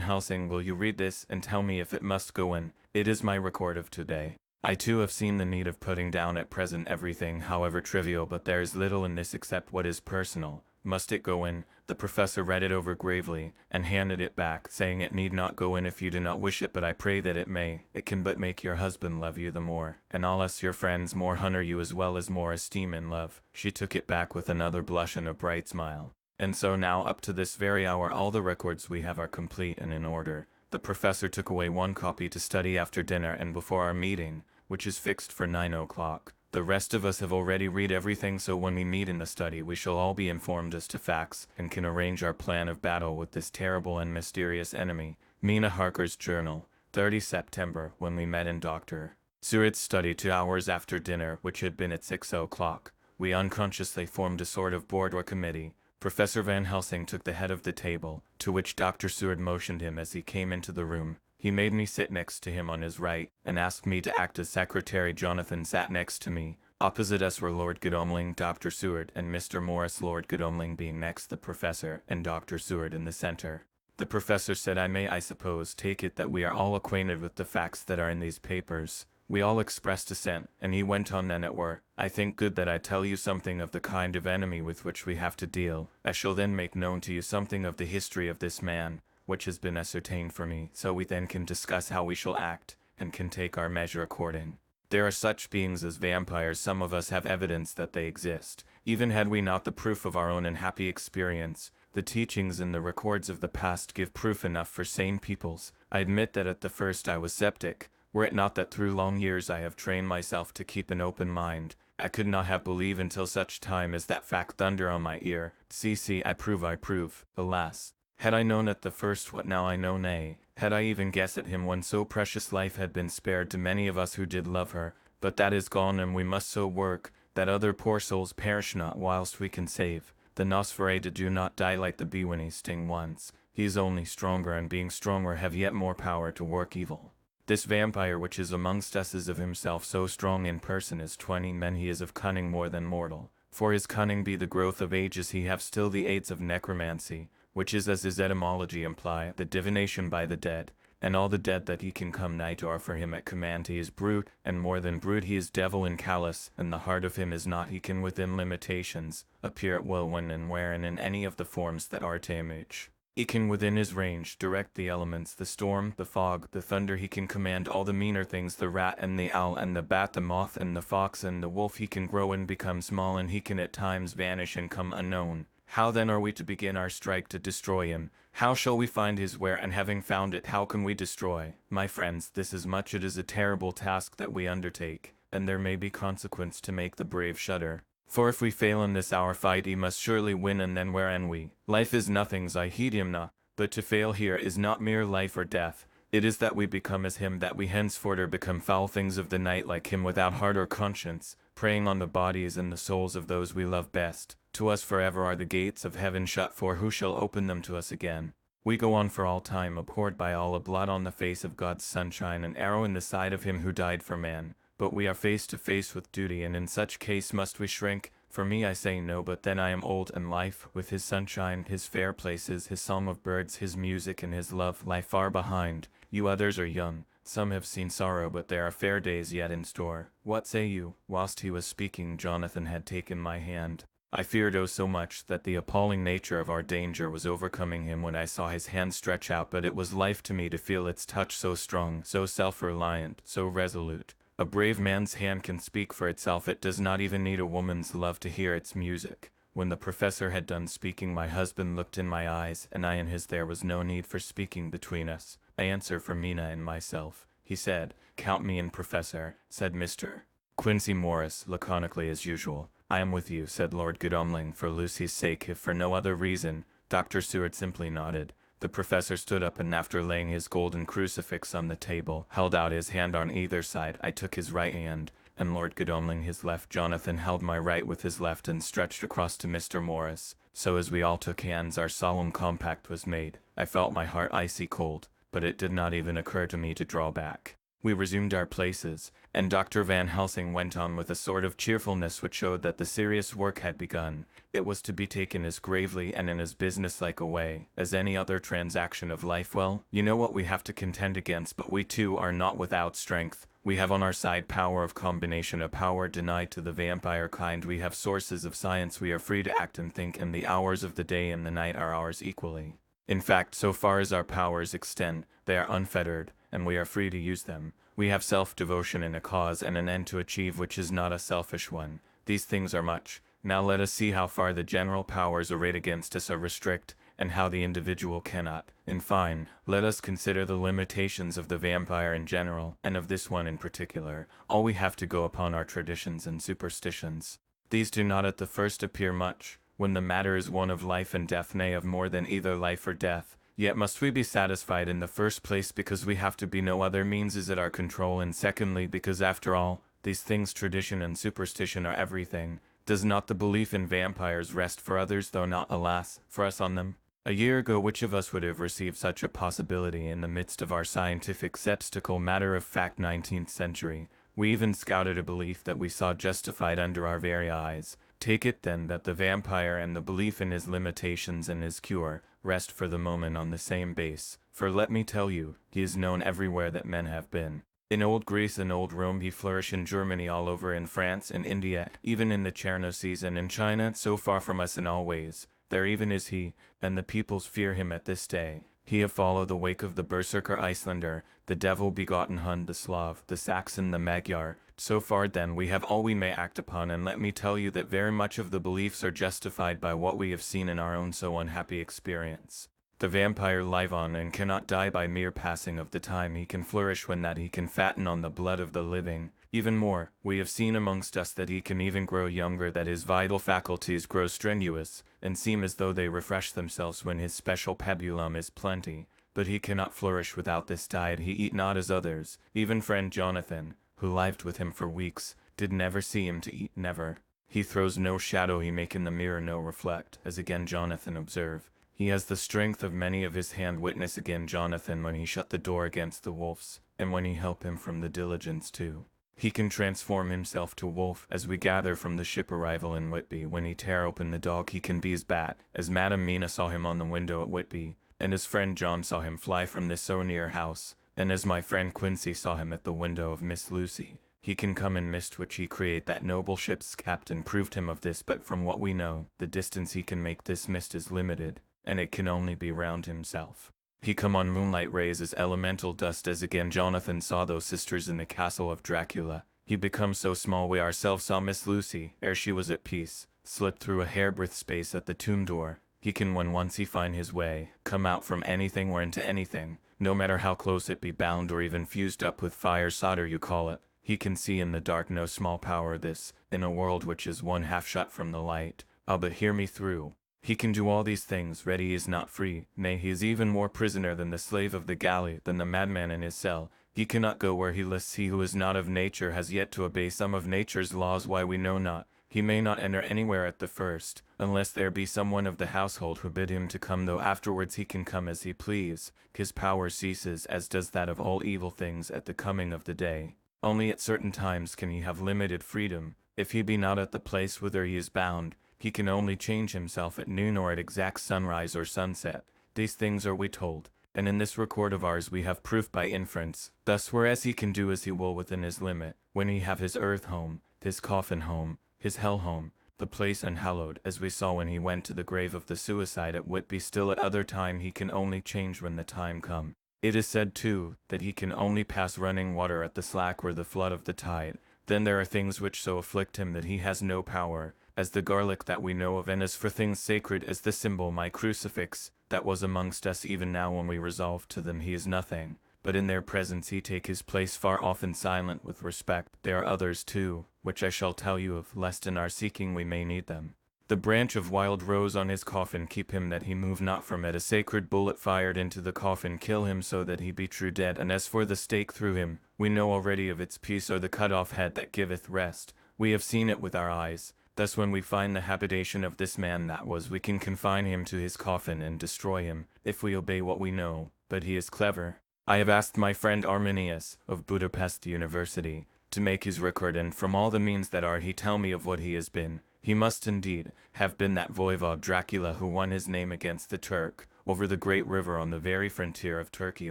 Helsing, will you read this, and tell me if it must go in? It is my record of today. I too have seen the need of putting down at present everything, however trivial, but there is little in this except what is personal. Must it go in?" The professor read it over gravely, and handed it back, saying, "It need not go in if you do not wish it, but I pray that it may. It can but make your husband love you the more, and all us your friends more honour you as well as more esteem and love." She took it back with another blush and a bright smile. "And so now, up to this very hour, all the records we have are complete and in order. The professor took away one copy to study after dinner and before our meeting, which is fixed for 9 o'clock. The rest of us have already read everything, so when we meet in the study we shall all be informed as to facts, and can arrange our plan of battle with this terrible and mysterious enemy." Mina Harker's Journal, 30 September, when we met in Dr. Seward's study 2 hours after dinner, which had been at 6 o'clock. We unconsciously formed a sort of board or committee. Professor Van Helsing took the head of the table, to which Dr. Seward motioned him as he came into the room. He made me sit next to him on his right, and asked me to act as secretary. Jonathan sat next to me. Opposite us were Lord Godalming, Dr. Seward, and Mr. Morris, Lord Godalming being next the professor, and Dr. Seward in the center. The professor said, "I may, I suppose, take it that we are all acquainted with the facts that are in these papers." We all expressed assent, and he went on, "Then it were, I think, good that I tell you something of the kind of enemy with which we have to deal. I shall then make known to you something of the history of this man, which has been ascertained for me, so we then can discuss how we shall act, and can take our measure according. There are such beings as vampires. Some of us have evidence that they exist. Even had we not the proof of our own unhappy experience, the teachings and the records of the past give proof enough for sane peoples. I admit that at the first I was sceptic. Were it not that through long years I have trained myself to keep an open mind, I could not have believed until such time as that fact thunder on my ear. See, I prove. Alas! Had I known at the first what now I know, nay, Had I even guessed at him when so precious life had been spared to many of us who did love her, but that is gone, and we must so work, that other poor souls perish not whilst we can save. The Nosferatu do not die like the bee when he sting once. He is only stronger, and being stronger have yet more power to work evil. This vampire which is amongst us is of himself so strong in person as 20 men, he is of cunning more than mortal. For his cunning be the growth of ages, he have still the aids of necromancy, which is, as his etymology imply, the divination by the dead, and all the dead that he can come nigh to are for him at command. He is brute, and more than brute, he is devil and callous, and the heart of him is not. He can within limitations appear at will when and where and in any of the forms that are to image. He can within his range direct the elements, the storm, the fog, the thunder. He can command all the meaner things, the rat and the owl and the bat, the moth and the fox and the wolf. He can grow and become small, and he can at times vanish and come unknown. How then are we to begin our strike to destroy him? How shall we find his where, and having found it, how can we destroy? My friends, this is much, it is a terrible task that we undertake, and there may be consequence to make the brave shudder. For if we fail in this our fight, he must surely win, and then where and we? Life is nothing, I heed him not, but to fail here is not mere life or death. It is that we become as him, that we henceforth become foul things of the night like him, without heart or conscience, preying on the bodies and the souls of those we love best. To us forever are the gates of heaven shut, for who shall open them to us again? We go on for all time, abhorred by all, a blot on the face of God's sunshine, an arrow in the side of him who died for man. But we are face to face with duty, and in such case must we shrink. For me I say no, but then I am old, and life, with his sunshine, his fair places, his song of birds, his music, and his love, lie far behind. You others are young. Some have seen sorrow, but there are fair days yet in store. What say you? Whilst he was speaking, Jonathan had taken my hand. I feared oh so much that the appalling nature of our danger was overcoming him when I saw his hand stretch out, but it was life to me to feel its touch, so strong, so self-reliant, so resolute. A brave man's hand can speak for itself. It does not even need a woman's love to hear its music. When the professor had done speaking, my husband looked in my eyes, and I in his. There was no need for speaking between us. I answer for Mina and myself. He said, "Count me in, Professor," said Mr. Quincy Morris, laconically as usual. "I am with you," said Lord Godalming, "for Lucy's sake, if for no other reason." Dr. Seward simply nodded. The professor stood up, and after laying his golden crucifix on the table, held out his hand on either side. I took his right hand, and Lord Godalming his left. Jonathan held my right with his left and stretched across to Mr. Morris. So as we all took hands, our solemn compact was made. I felt my heart icy cold, but it did not even occur to me to draw back. We resumed our places, and Dr. Van Helsing went on with a sort of cheerfulness which showed that the serious work had begun. It was to be taken as gravely and in as businesslike a way as any other transaction of life. Well, you know what we have to contend against, but we too are not without strength. We have on our side power of combination, a power denied to the vampire kind. We have sources of science. We are free to act and think, and the hours of the day and the night are ours equally. In fact, so far as our powers extend, they are unfettered, and we are free to use them. We have self-devotion in a cause and an end to achieve which is not a selfish one. These things are much. Now let us see how far the general powers arrayed against us are restrict, and how the individual cannot. In fine, let us consider the limitations of the vampire in general, and of this one in particular. All we have to go upon are traditions and superstitions. These do not at the first appear much, when the matter is one of life and death, nay, of more than either life or death. Yet must we be satisfied in the first place because we have to be, no other means is at our control, and secondly because after all, these things, tradition and superstition, are everything. Does not the belief in vampires rest for others, though not, alas, for us, on them? A year ago which of us would have received such a possibility in the midst of our scientific skeptical matter-of-fact 19th century? We even scouted a belief that we saw justified under our very eyes. Take it then that the vampire and the belief in his limitations and his cure rest for the moment on the same base, for let me tell you, he is known everywhere that men have been. In old Greece and old Rome he flourished, in Germany, all over, in France, in India, even in the Cherno Seas, and in China, so far from us in all ways. There even is he, and the peoples fear him at this day. He have followed the wake of the Berserker Icelander, the devil-begotten Hun, the Slav, the Saxon, the Magyar. So far then we have all we may act upon, and let me tell you that very much of the beliefs are justified by what we have seen in our own so unhappy experience. The vampire live on and cannot die by mere passing of the time. He can flourish when that he can fatten on the blood of the living. Even more, we have seen amongst us that he can even grow younger, that his vital faculties grow strenuous, and seem as though they refresh themselves when his special pabulum is plenty. but he cannot flourish without this diet. He eat not as others. Even friend Jonathan, who lived with him for weeks, did never see him to eat, never. He throws no shadow, he make in the mirror no reflect, as again Jonathan observe. He has the strength of many of his hand, witness again Jonathan when he shut the door against the wolves, and when he help him from the diligence too. He can transform himself to wolf, as we gather from the ship arrival in Whitby. When he tear open the dog he can be as bat, as Madam Mina saw him on the window at Whitby, and his friend John saw him fly from this so near house, and as my friend Quincy saw him at the window of Miss Lucy. He can come in mist which he create. That noble ship's captain proved him of this, but from what we know, the distance he can make this mist is limited, and it can only be round himself. He come on moonlight rays as elemental dust, as again Jonathan saw those sisters in the castle of Dracula. He become so small we ourselves saw Miss Lucy, ere she was at peace, slip through a hairbreadth space at the tomb door. He can, when once he find his way, come out from anything or into anything, no matter how close it be bound or even fused up with fire solder you call it. He can see in the dark, no small power this, in a world which is one half shut from the light. Ah, but hear me through. He can do all these things, yet he is not free. Nay, he is even more prisoner than the slave of the galley, than the madman in his cell. He cannot go where he lists. He who is not of nature has yet to obey some of nature's laws, why we know not. He may not enter anywhere at the first, unless there be some one of the household who bid him to come, though afterwards he can come as he please. His power ceases, as does that of all evil things, at the coming of the day. Only at certain times can he have limited freedom. If he be not at the place whither he is bound, he can only change himself at noon or at exact sunrise or sunset. These things are we told, and in this record of ours we have proof by inference. Thus whereas he can do as he will within his limit, when he have his earth home, his coffin home, his hell home, the place unhallowed, as we saw when he went to the grave of the suicide at Whitby, still at other time he can only change when the time come. It is said, too, that he can only pass running water at the slack or the flood of the tide. Then there are things which so afflict him that he has no power, as the garlic that we know of, and as for things sacred as the symbol, my crucifix, that was amongst us even now when we resolved to them he is nothing, but in their presence he take his place far off and silent with respect. There are others too, which I shall tell you of, lest in our seeking we may need them. The branch of wild rose on his coffin keep him that he move not from it. A sacred bullet fired into the coffin kill him so that he be true dead. And as for the stake through him, we know already of its piece, or the cut off head that giveth rest. We have seen it with our eyes. Thus when we find the habitation of this man that was, we can confine him to his coffin and destroy him, if we obey what we know. But he is clever. I have asked my friend Arminius, of Budapest University, to make his record, and from all the means that are he tell me of what he has been. He must indeed have been that voivode Dracula who won his name against the Turk, over the great river on the very frontier of Turkey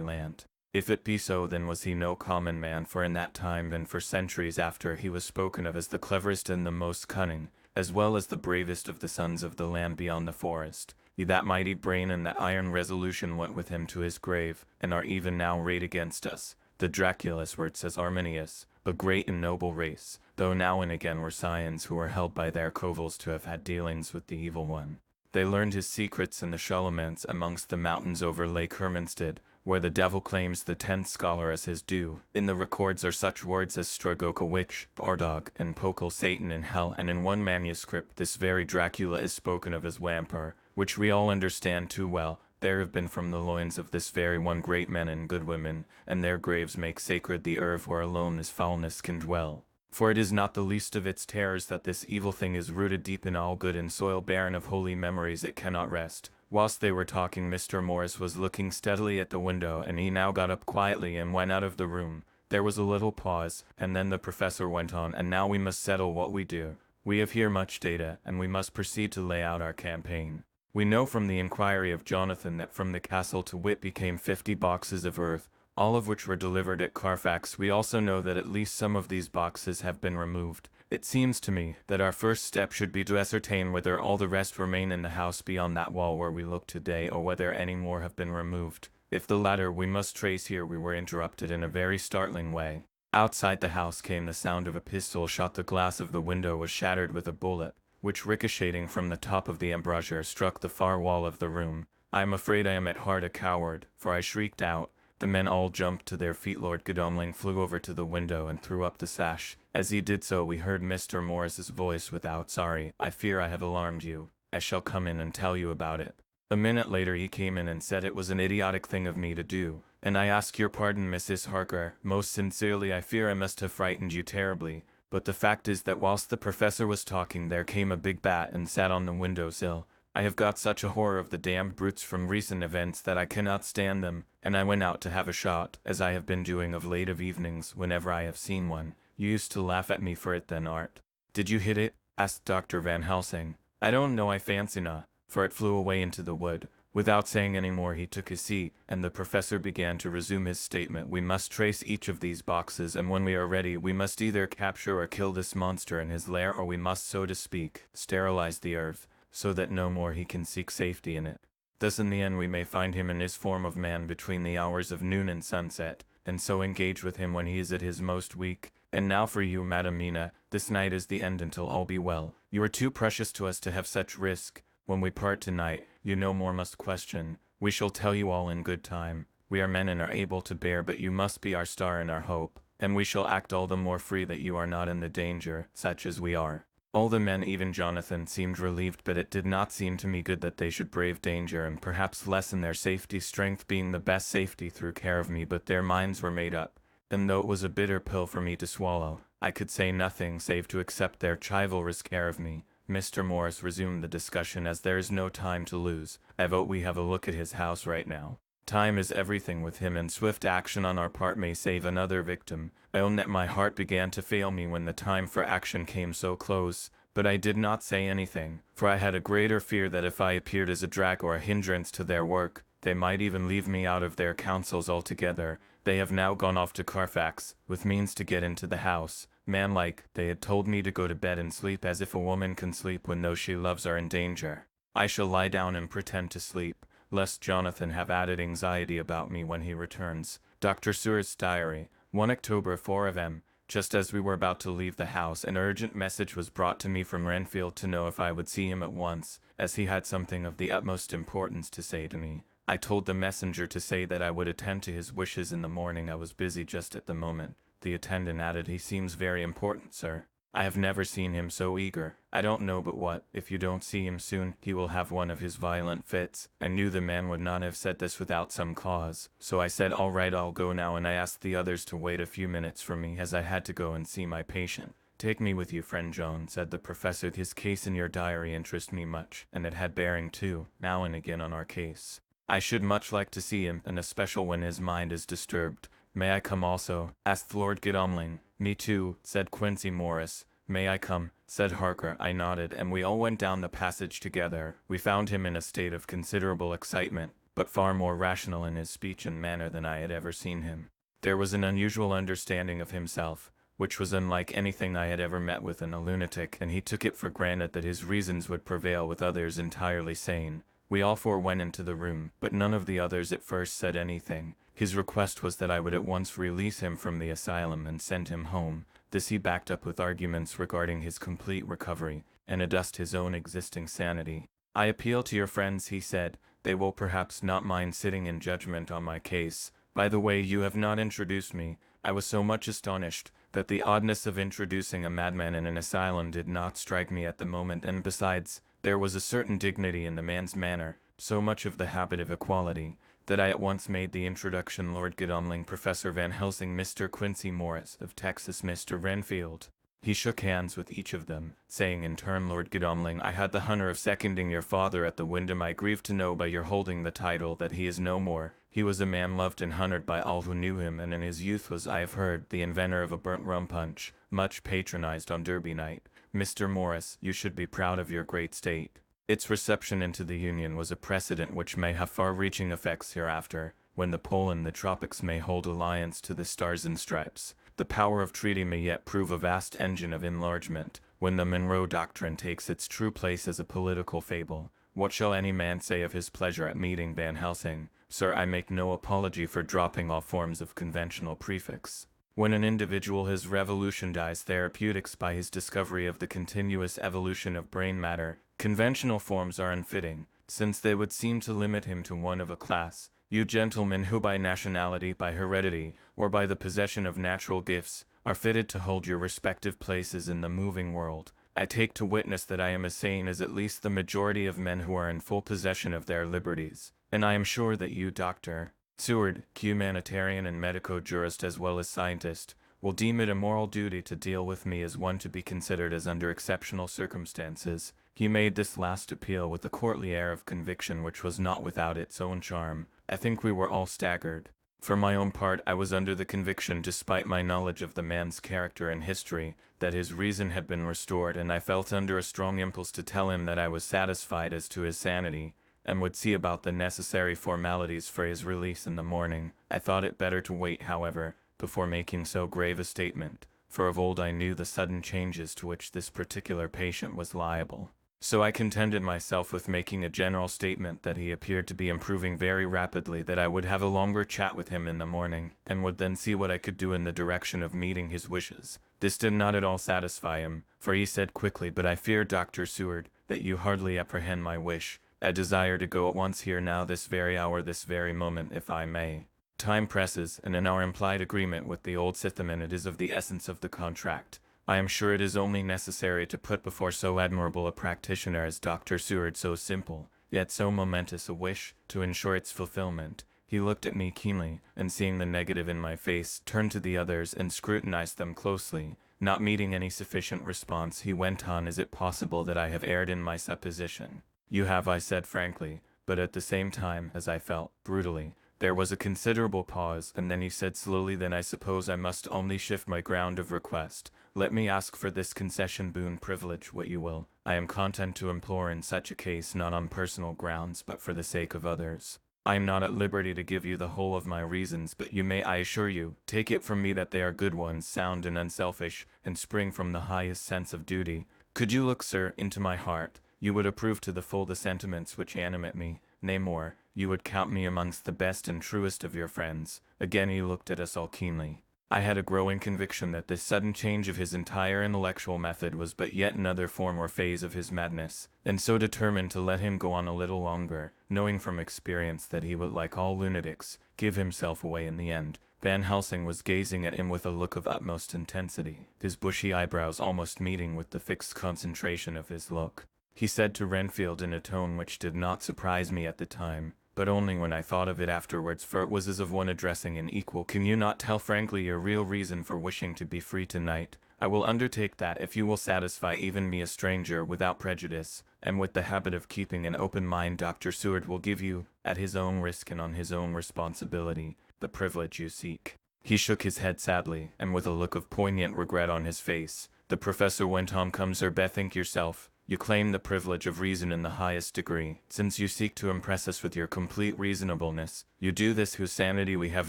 land. If it be so, then was he no common man, for in that time and for centuries after he was spoken of as the cleverest and the most cunning, as well as the bravest of the sons of the land beyond the forest. That mighty brain and that iron resolution went with him to his grave, and are even now arrayed against us. The Draculas were, says Arminius, a great and noble race, though now and again were scions who were held by their covels to have had dealings with the evil one. They learned his secrets in the Shulaments amongst the mountains over Lake Hermanstead, where the devil claims the 10th scholar as his due. In the records are such words as Stragoka witch, Bardog, and Pokal Satan in hell, and in one manuscript this very Dracula is spoken of as Wampar, which we all understand too well. There have been from the loins of this very one great men and good women, and their graves make sacred the earth where alone this foulness can dwell. For it is not the least of its terrors that this evil thing is rooted deep in all good, and soil barren of holy memories it cannot rest. Whilst they were talking, Mr. Morris was looking steadily at the window, and he now got up quietly and went out of the room. There was a little pause, and then the professor went on, and now we must settle what we do. We have here much data, and we must proceed to lay out our campaign. We know from the inquiry of Jonathan that from the castle to Whitby came 50 boxes of earth, all of which were delivered at Carfax. We also know that at least some of these boxes have been removed. It seems to me that our first step should be to ascertain whether all the rest remain in the house beyond that wall where we look today, or whether any more have been removed. If the latter, we must trace. Here we were interrupted in a very startling way. Outside the house came the sound of a pistol shot. The glass of the window was shattered with a bullet, which ricocheting from the top of the embrasure struck the far wall of the room. I am afraid I am at heart a coward, for I shrieked out. The men all jumped to their feet. Lord Godalming flew over to the window and threw up the sash. As he did so, we heard Mr. Morris's voice without. Sorry, I fear I have alarmed you. I shall come in and tell you about it. A minute later he came in and said it was an idiotic thing of me to do, and I ask your pardon, Mrs. Harker. Most sincerely, I fear I must have frightened you terribly, but the fact is that whilst the professor was talking there came a big bat and sat on the windowsill. I have got such a horror of the damned brutes from recent events that I cannot stand them, and I went out to have a shot, as I have been doing of late of evenings whenever I have seen one. You used to laugh at me for it then, Art. Did you hit it? Asked Dr. Van Helsing. I don't know, I fancy not, for it flew away into the wood. Without saying any more he took his seat, and the professor began to resume his statement. We must trace each of these boxes, and when we are ready we must either capture or kill this monster in his lair, or we must, so to speak, sterilize the earth, so that no more he can seek safety in it. Thus in the end we may find him in his form of man between the hours of noon and sunset, and so engage with him when he is at his most weak. And now for you, Madam Mina, this night is the end until all be well. You are too precious to us to have such risk. When we part tonight, you no more must question. We shall tell you all in good time. We are men and are able to bear, but you must be our star and our hope, and we shall act all the more free that you are not in the danger, such as we are. All the men, even Jonathan, seemed relieved, but it did not seem to me good that they should brave danger, and perhaps lessen their safety, strength being the best safety through care of me, but their minds were made up. And though it was a bitter pill for me to swallow, I could say nothing save to accept their chivalrous care of me. Mr. Morris resumed the discussion. As there is no time to lose, I vote we have a look at his house right now. Time is everything with him, and swift action on our part may save another victim. I own that my heart began to fail me when the time for action came so close, but I did not say anything, for I had a greater fear that if I appeared as a drag or a hindrance to their work, they might even leave me out of their counsels altogether. They have now gone off to Carfax, with means to get into the house. Manlike, they had told me to go to bed and sleep as if a woman can sleep when those she loves are in danger. I shall lie down and pretend to sleep, lest Jonathan have added anxiety about me when he returns. Dr. Seward's Diary, 1 October 4 of M. Just as we were about to leave the house, an urgent message was brought to me from Renfield to know if I would see him at once, as he had something of the utmost importance to say to me. I told the messenger to say that I would attend to his wishes in the morning. I was busy just at the moment. The attendant added, "He seems very important, sir. I have never seen him so eager. I don't know but what, if you don't see him soon, he will have one of his violent fits." I knew the man would not have said this without some cause, so I said, "All right, I'll go now," and I asked the others to wait a few minutes for me, as I had to go and see my patient. "Take me with you, friend Joan," said the professor. "His case in your diary interests me much, and it had bearing too, now and again, on our case. I should much like to see him, and especially when his mind is disturbed." "May I come also?" asked Lord Godalming. "Me too," said Quincy Morris. "May I come?" said Harker. I nodded, and we all went down the passage together. We found him in a state of considerable excitement, but far more rational in his speech and manner than I had ever seen him. There was an unusual understanding of himself, which was unlike anything I had ever met with in a lunatic, and he took it for granted that his reasons would prevail with others entirely sane. We all four went into the room, but none of the others at first said anything. His request was that I would at once release him from the asylum and send him home. This he backed up with arguments regarding his complete recovery, and adduced his own existing sanity. "I appeal to your friends," he said. "They will perhaps not mind sitting in judgment on my case. By the way, you have not introduced me." I was so much astonished that the oddness of introducing a madman in an asylum did not strike me at the moment, and besides, there was a certain dignity in the man's manner, so much of the habit of equality, that I at once made the introduction. Lord Godalming, Professor Van Helsing, Mr. Quincy Morris, of Texas, Mr. Renfield. He shook hands with each of them, saying in turn, "Lord Godalming, I had the honor of seconding your father at the Wyndham. I grieve to know by your holding the title that he is no more. He was a man loved and honored by all who knew him, and in his youth was, I have heard, the inventor of a burnt rum punch, much patronized on Derby night. Mr. Morris, you should be proud of your great state. Its reception into the Union was a precedent which may have far-reaching effects hereafter, when the pole in the tropics may hold alliance to the stars and stripes. The power of treaty may yet prove a vast engine of enlargement, when the Monroe Doctrine takes its true place as a political fable. What shall any man say of his pleasure at meeting Van Helsing? Sir, I make no apology for dropping all forms of conventional prefix. When an individual has revolutionized therapeutics by his discovery of the continuous evolution of brain matter, conventional forms are unfitting, since they would seem to limit him to one of a class. You gentlemen who by nationality, by heredity, or by the possession of natural gifts, are fitted to hold your respective places in the moving world, I take to witness that I am as sane as at least the majority of men who are in full possession of their liberties, and I am sure that you, Dr. Seward, humanitarian and medico-jurist as well as scientist, will deem it a moral duty to deal with me as one to be considered as under exceptional circumstances. He made this last appeal with a courtly air of conviction which was not without its own charm. I think we were all staggered. For my own part, I was under the conviction, despite my knowledge of the man's character and history, that his reason had been restored, and I felt under a strong impulse to tell him that I was satisfied as to his sanity, and would see about the necessary formalities for his release in the morning. I thought it better to wait, however, before making so grave a statement, for of old I knew the sudden changes to which this particular patient was liable. So I contented myself with making a general statement that he appeared to be improving very rapidly, that I would have a longer chat with him in the morning, and would then see what I could do in the direction of meeting his wishes. This did not at all satisfy him, for he said quickly, "But I fear, Dr. Seward, that you hardly apprehend my wish. I desire to go at once here now, this very hour, this very moment, if I may. Time presses, and in our implied agreement with the old Scythaman it is of the essence of the contract. I am sure it is only necessary to put before so admirable a practitioner as Dr. Seward so simple, yet so momentous a wish, to ensure its fulfillment." He looked at me keenly, and seeing the negative in my face, turned to the others and scrutinized them closely. Not meeting any sufficient response, he went on, "Is it possible that I have erred in my supposition?" "You have," I said frankly, but at the same time, as I felt, brutally. There was a considerable pause, and then he said slowly, "Then I suppose I must only shift my ground of request. Let me ask for this concession, boon, privilege, what you will. I am content to implore in such a case, not on personal grounds, but for the sake of others. I am not at liberty to give you the whole of my reasons, but you may, I assure you, take it from me that they are good ones, sound and unselfish, and spring from the highest sense of duty. Could you look, sir, into my heart, you would approve to the full the sentiments which animate me. Nay more, you would count me amongst the best and truest of your friends." Again he looked at us all keenly. I had a growing conviction that this sudden change of his entire intellectual method was but yet another form or phase of his madness, and so determined to let him go on a little longer, knowing from experience that he would, like all lunatics, give himself away in the end. Van Helsing was gazing at him with a look of utmost intensity, his bushy eyebrows almost meeting with the fixed concentration of his look. He said to Renfield in a tone which did not surprise me at the time, but only when I thought of it afterwards, for it was as of one addressing an equal, "Can you not tell frankly your real reason for wishing to be free tonight? I will undertake that if you will satisfy even me, a stranger, without prejudice, and with the habit of keeping an open mind, Dr. Seward will give you, at his own risk and on his own responsibility, the privilege you seek." He shook his head sadly, and with a look of poignant regret on his face. The professor went on, "Come, sir, bethink yourself. You claim the privilege of reason in the highest degree, since you seek to impress us with your complete reasonableness. You do this whose sanity we have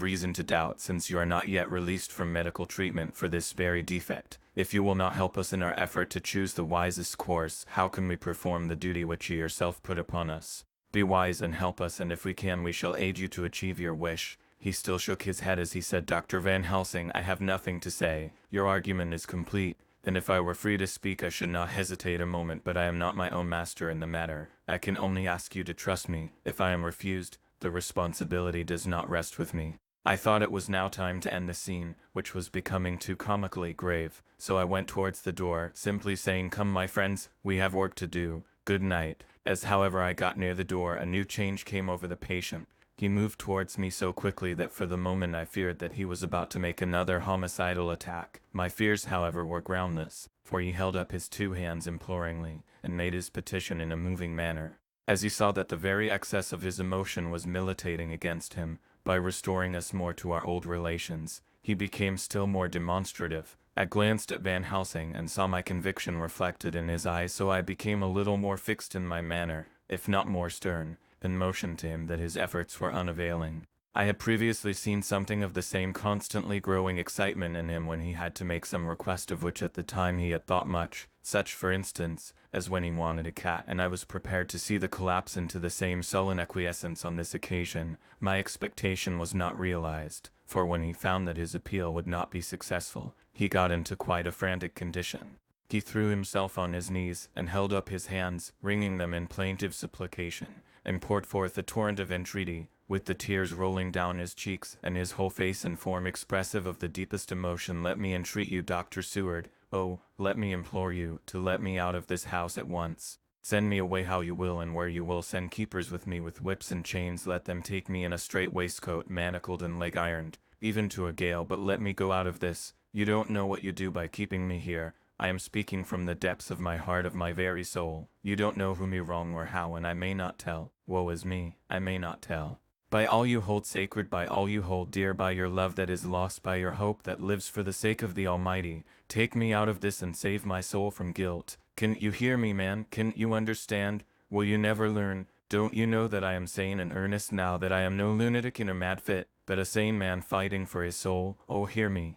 reason to doubt, since you are not yet released from medical treatment for this very defect. If you will not help us in our effort to choose the wisest course, how can we perform the duty which you yourself put upon us? Be wise and help us, and if we can, we shall aid you to achieve your wish." He still shook his head as he said, "Dr. Van Helsing, I have nothing to say. Your argument is complete, and if I were free to speak I should not hesitate a moment, but I am not my own master in the matter. I can only ask you to trust me. If I am refused, the responsibility does not rest with me." I thought it was now time to end the scene, which was becoming too comically grave, so I went towards the door, simply saying, "Come, my friends, we have work to do. Good night." As however I got near the door, a new change came over the patient. He moved towards me so quickly that for the moment I feared that he was about to make another homicidal attack. My fears, however, were groundless, for he held up his two hands imploringly, and made his petition in a moving manner. As he saw that the very excess of his emotion was militating against him, by restoring us more to our old relations, he became still more demonstrative. I glanced at Van Helsing and saw my conviction reflected in his eyes, so I became a little more fixed in my manner, if not more stern, and motioned to him that his efforts were unavailing. I had previously seen something of the same constantly growing excitement in him when he had to make some request of which at the time he had thought much, such, for instance, as when he wanted a cat, and I was prepared to see the collapse into the same sullen acquiescence on this occasion. My expectation was not realized, for when he found that his appeal would not be successful, he got into quite a frantic condition. He threw himself on his knees, and held up his hands, wringing them in plaintive supplication, and poured forth a torrent of entreaty, with the tears rolling down his cheeks, and his whole face and form expressive of the deepest emotion. "Let me entreat you, Dr. Seward, Oh, let me implore you to let me out of this house at once. Send me away how you will and where you will, send keepers with me with whips and chains, let them take me in a straight waistcoat, manacled and leg ironed, even to a gale, but let me go out of this. You don't know what you do by keeping me here. I am speaking from the depths of my heart, of my very soul. You don't know whom you wrong or how, and I may not tell. Woe is me, I may not tell. By all you hold sacred, by all you hold dear, by your love that is lost, by your hope that lives for the sake of the Almighty, take me out of this and save my soul from guilt. Can you hear me, man? Can you understand? Will you never learn? Don't you know that I am sane and earnest now, that I am no lunatic in a mad fit, but a sane man fighting for his soul? Oh, hear me,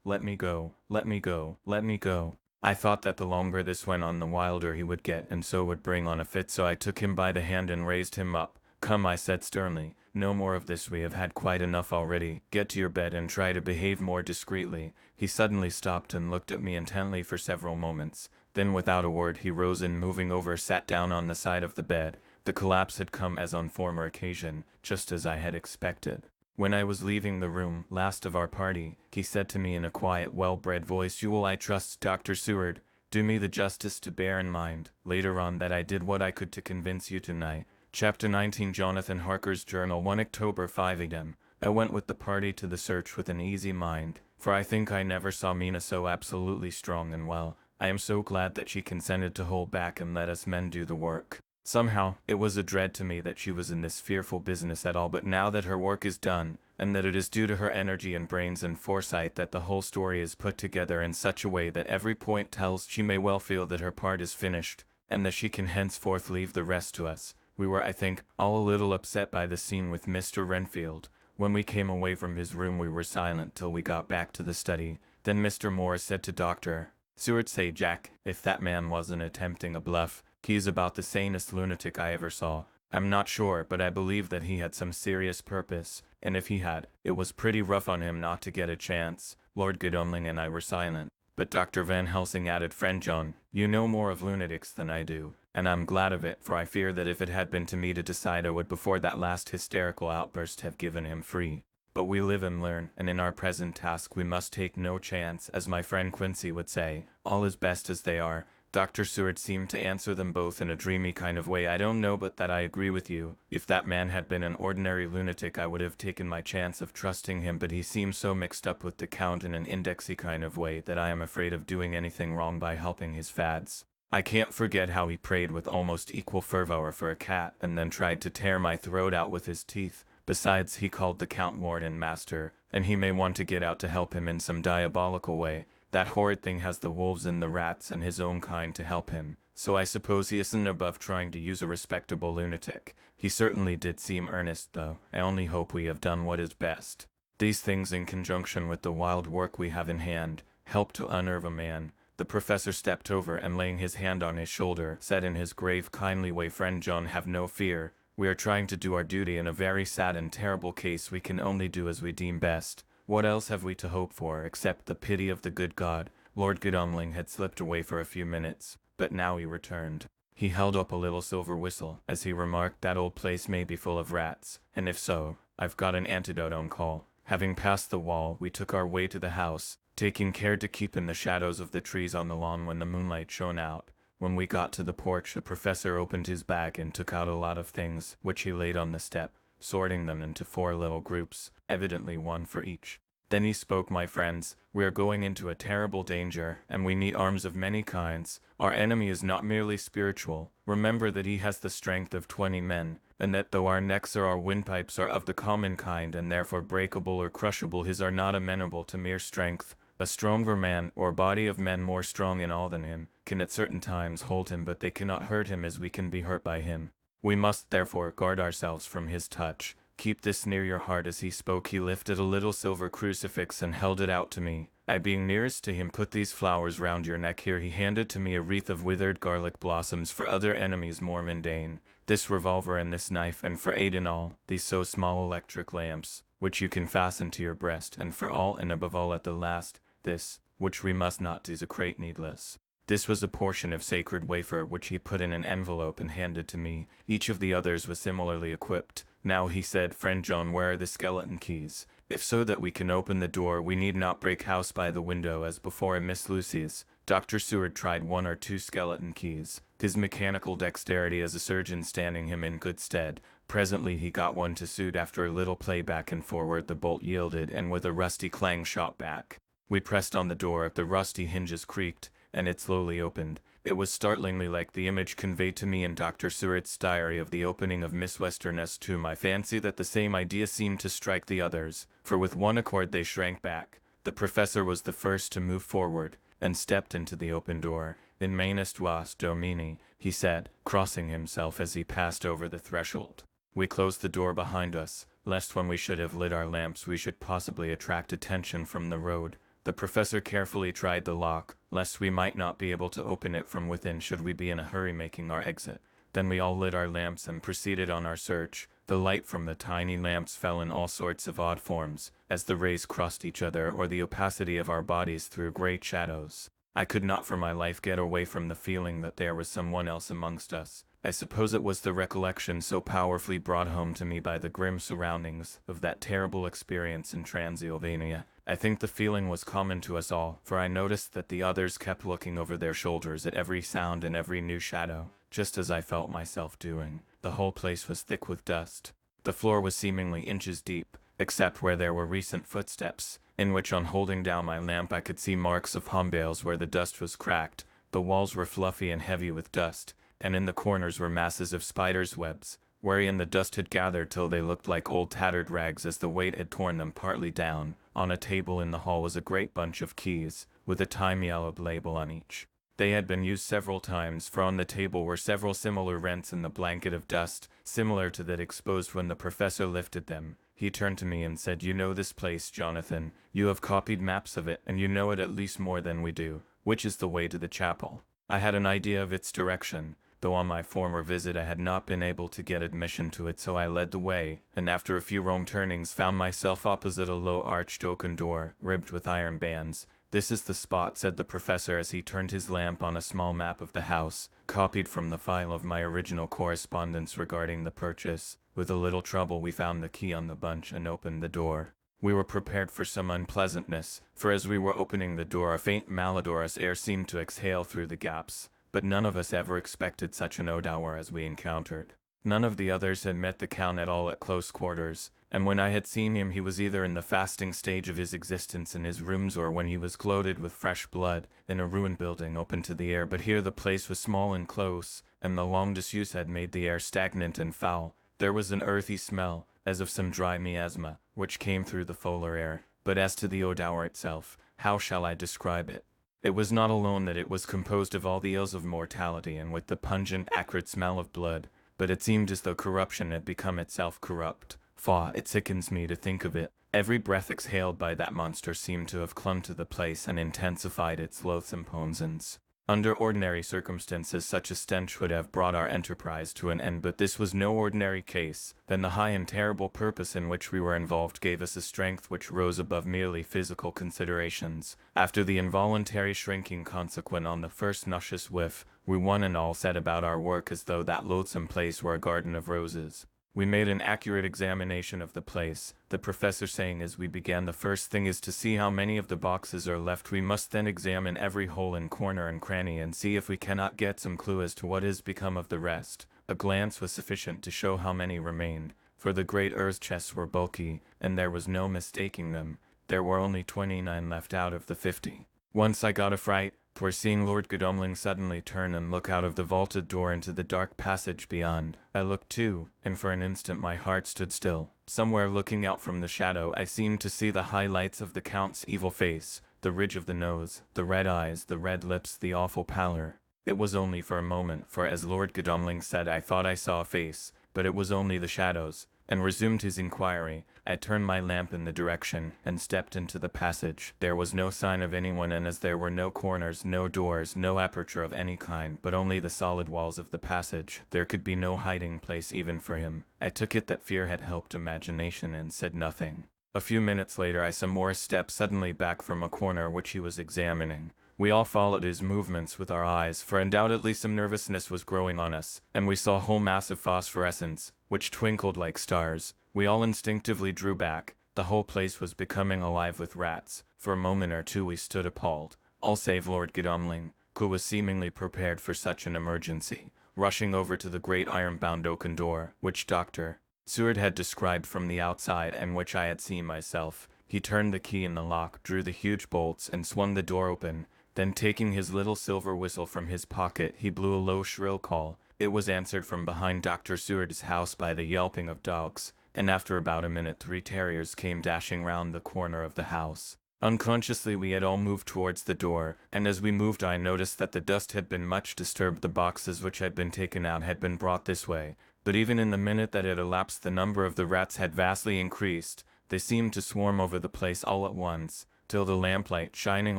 let me go, let me go, let me go. I thought that the longer this went on, the wilder he would get, and so would bring on a fit, so I took him by the hand and raised him up. Come, I said sternly, no more of this, we have had quite enough already. Get to your bed and try to behave more discreetly. He suddenly stopped and looked at me intently for several moments. Then without a word he rose and, moving over, sat down on the side of the bed. The collapse had come as on former occasion, just as I had expected. When I was leaving the room, last of our party, he said to me in a quiet, well-bred voice, "You will, I trust, Dr. Seward, do me the justice to bear in mind, later on, that I did what I could to convince you tonight." Chapter 19. Jonathan Harker's Journal, 1 October 5 a.m. I went with the party to the search with an easy mind, for I think I never saw Mina so absolutely strong and well. I am so glad that she consented to hold back and let us men do the work. Somehow, it was a dread to me that she was in this fearful business at all, but now that her work is done, and that it is due to her energy and brains and foresight that the whole story is put together in such a way that every point tells, she may well feel that her part is finished, and that she can henceforth leave the rest to us. We were, I think, all a little upset by the scene with Mr. Renfield. When we came away from his room we were silent till we got back to the study. Then Mr. Moore said to Dr. Seward, "Say, Jack, if that man wasn't attempting a bluff, he's about the sanest lunatic I ever saw. I'm not sure, but I believe that he had some serious purpose, and if he had, it was pretty rough on him not to get a chance." Lord Godalming and I were silent. But Dr. Van Helsing added, "Friend John, you know more of lunatics than I do, and I'm glad of it, for I fear that if it had been to me to decide, I would before that last hysterical outburst have given him free. But we live and learn, and in our present task we must take no chance, as my friend Quincy would say. All is best as they are." Dr. Seward seemed to answer them both in a dreamy kind of way. "I don't know but that I agree with you. If that man had been an ordinary lunatic I would have taken my chance of trusting him, but he seems so mixed up with the Count in an indexy kind of way that I am afraid of doing anything wrong by helping his fads. I can't forget how he prayed with almost equal fervor for a cat, and then tried to tear my throat out with his teeth. Besides, he called the Count Lord and Master, and he may want to get out to help him in some diabolical way. That horrid thing has the wolves and the rats and his own kind to help him, so I suppose he isn't above trying to use a respectable lunatic. He certainly did seem earnest, though. I only hope we have done what is best. These things, in conjunction with the wild work we have in hand, help to unnerve a man." The professor stepped over and, laying his hand on his shoulder, said in his grave, kindly way, "Friend John, have no fear. We are trying to do our duty in a very sad and terrible case. We can only do as we deem best. What else have we to hope for, except the pity of the good God?" Lord Godalming had slipped away for a few minutes, but now he returned. He held up a little silver whistle, as he remarked, "That old place may be full of rats, and if so, I've got an antidote on call." Having passed the wall, we took our way to the house, taking care to keep in the shadows of the trees on the lawn when the moonlight shone out. When we got to the porch, the professor opened his bag and took out a lot of things, which he laid on the step, sorting them into 4 little groups, evidently one for each. Then he spoke, "My friends, we are going into a terrible danger, and we need arms of many kinds. Our enemy is not merely spiritual. Remember that he has the strength of 20 men, and that though our necks or our windpipes are of the common kind and therefore breakable or crushable, his are not amenable to mere strength. A stronger man, or body of men more strong in all than him, can at certain times hold him, but they cannot hurt him as we can be hurt by him. We must therefore guard ourselves from his touch. Keep this near your heart." As he spoke, he lifted a little silver crucifix and held it out to me. I, being nearest to him, "Put these flowers round your neck." Here he handed to me a wreath of withered garlic blossoms for other enemies more mundane, this revolver and this knife, and for 8 in all, these so small electric lamps, which you can fasten to your breast, and for all, and above all at the last, this, which we must not desecrate needless. This was a portion of sacred wafer which he put in an envelope and handed to me. Each of the others was similarly equipped. "Now," he said, "Friend John, where are the skeleton keys? If so that we can open the door, we need not break house by the window as before in Miss Lucy's." Dr. Seward tried one or two skeleton keys, his mechanical dexterity as a surgeon standing him in good stead. Presently he got one to suit. After a little play back and forward, the bolt yielded, and with a rusty clang shot back. We pressed on the door, the rusty hinges creaked, and it slowly opened. It was startlingly like the image conveyed to me in Dr. Seward's diary of the opening of Miss Western's tomb. I fancy that the same idea seemed to strike the others, for with one accord they shrank back. The professor was the first to move forward, and stepped into the open door. "In manus tuas Domini," he said, crossing himself as he passed over the threshold. We closed the door behind us, lest when we should have lit our lamps we should possibly attract attention from the road. The professor carefully tried the lock, lest we might not be able to open it from within should we be in a hurry making our exit. Then we all lit our lamps and proceeded on our search. The light from the tiny lamps fell in all sorts of odd forms, as the rays crossed each other, or the opacity of our bodies threw great shadows. I could not for my life get away from the feeling that there was someone else amongst us. I suppose it was the recollection so powerfully brought home to me by the grim surroundings of that terrible experience in Transylvania. I think the feeling was common to us all, for I noticed that the others kept looking over their shoulders at every sound and every new shadow, just as I felt myself doing. The whole place was thick with dust. The floor was seemingly inches deep, except where there were recent footsteps, in which on holding down my lamp I could see marks of humbails where the dust was cracked. The walls were fluffy and heavy with dust, and in the corners were masses of spiders' webs, wherein the dust had gathered till they looked like old tattered rags as the weight had torn them partly down. On a table in the hall was a great bunch of keys, with a time yellowed label on each. They had been used several times, for on the table were several similar rents in the blanket of dust, similar to that exposed when the professor lifted them. He turned to me and said, "You know this place, Jonathan. You have copied maps of it, and you know it at least more than we do. Which is the way to the chapel?" I had an idea of its direction, though on my former visit I had not been able to get admission to it, so I led the way, and after a few wrong turnings found myself opposite a low arched oaken door, ribbed with iron bands. "This is the spot," said the professor as he turned his lamp on a small map of the house, copied from the file of my original correspondence regarding the purchase. With a little trouble we found the key on the bunch and opened the door. We were prepared for some unpleasantness, for as we were opening the door a faint malodorous air seemed to exhale through the gaps. But none of us ever expected such an odor as we encountered. None of the others had met the Count at all at close quarters, and when I had seen him he was either in the fasting stage of his existence in his rooms or when he was clothed with fresh blood, in a ruined building open to the air. But here the place was small and close, and the long disuse had made the air stagnant and foul. There was an earthy smell, as of some dry miasma, which came through the fuller air. But as to the odor itself, how shall I describe it? It was not alone that it was composed of all the ills of mortality and with the pungent, acrid smell of blood, but it seemed as though corruption had become itself corrupt. Faugh, it sickens me to think of it. Every breath exhaled by that monster seemed to have clung to the place and intensified its loathsome poisons. Under ordinary circumstances such a stench would have brought our enterprise to an end, but this was no ordinary case. Then the high and terrible purpose in which we were involved gave us a strength which rose above merely physical considerations. After the involuntary shrinking consequent on the first nauseous whiff, we one and all set about our work as though that loathsome place were a garden of roses. We made an accurate examination of the place, the professor saying as we began, "The first thing is to see how many of the boxes are left. We must then examine every hole and corner and cranny and see if we cannot get some clue as to what is become of the rest." A glance was sufficient to show how many remained, for the great earth chests were bulky, and there was no mistaking them. There were only 29 left out of the 50. Once I got a fright, for seeing Lord Godalming suddenly turn and look out of the vaulted door into the dark passage beyond. I looked too, and for an instant my heart stood still. Somewhere looking out from the shadow I seemed to see the high lights of the Count's evil face, the ridge of the nose, the red eyes, the red lips, the awful pallor. It was only for a moment, for as Lord Godalming said, I thought I saw a face, but it was only the shadows, and resumed his inquiry. I turned my lamp in the direction, and stepped into the passage. There was no sign of anyone, and as there were no corners, no doors, no aperture of any kind, but only the solid walls of the passage, there could be no hiding place even for him. I took it that fear had helped imagination, and said nothing. A few minutes later I saw Morris step suddenly back from a corner which he was examining. We all followed his movements with our eyes, for undoubtedly some nervousness was growing on us, and we saw a whole mass of phosphorescence, which twinkled like stars. We all instinctively drew back. The whole place was becoming alive with rats. For a moment or two we stood appalled, all save Lord Godalming, who was seemingly prepared for such an emergency, rushing over to the great iron-bound oaken door, which Dr. Seward had described from the outside and which I had seen myself. He turned the key in the lock, drew the huge bolts, and swung the door open. Then taking his little silver whistle from his pocket, he blew a low shrill call. It was answered from behind Dr. Seward's house by the yelping of dogs, and after about a minute 3 terriers came dashing round the corner of the house. Unconsciously we had all moved towards the door, and as we moved I noticed that the dust had been much disturbed. The boxes which had been taken out had been brought this way, but even in the minute that had elapsed the number of the rats had vastly increased. They seemed to swarm over the place all at once, till the lamplight, shining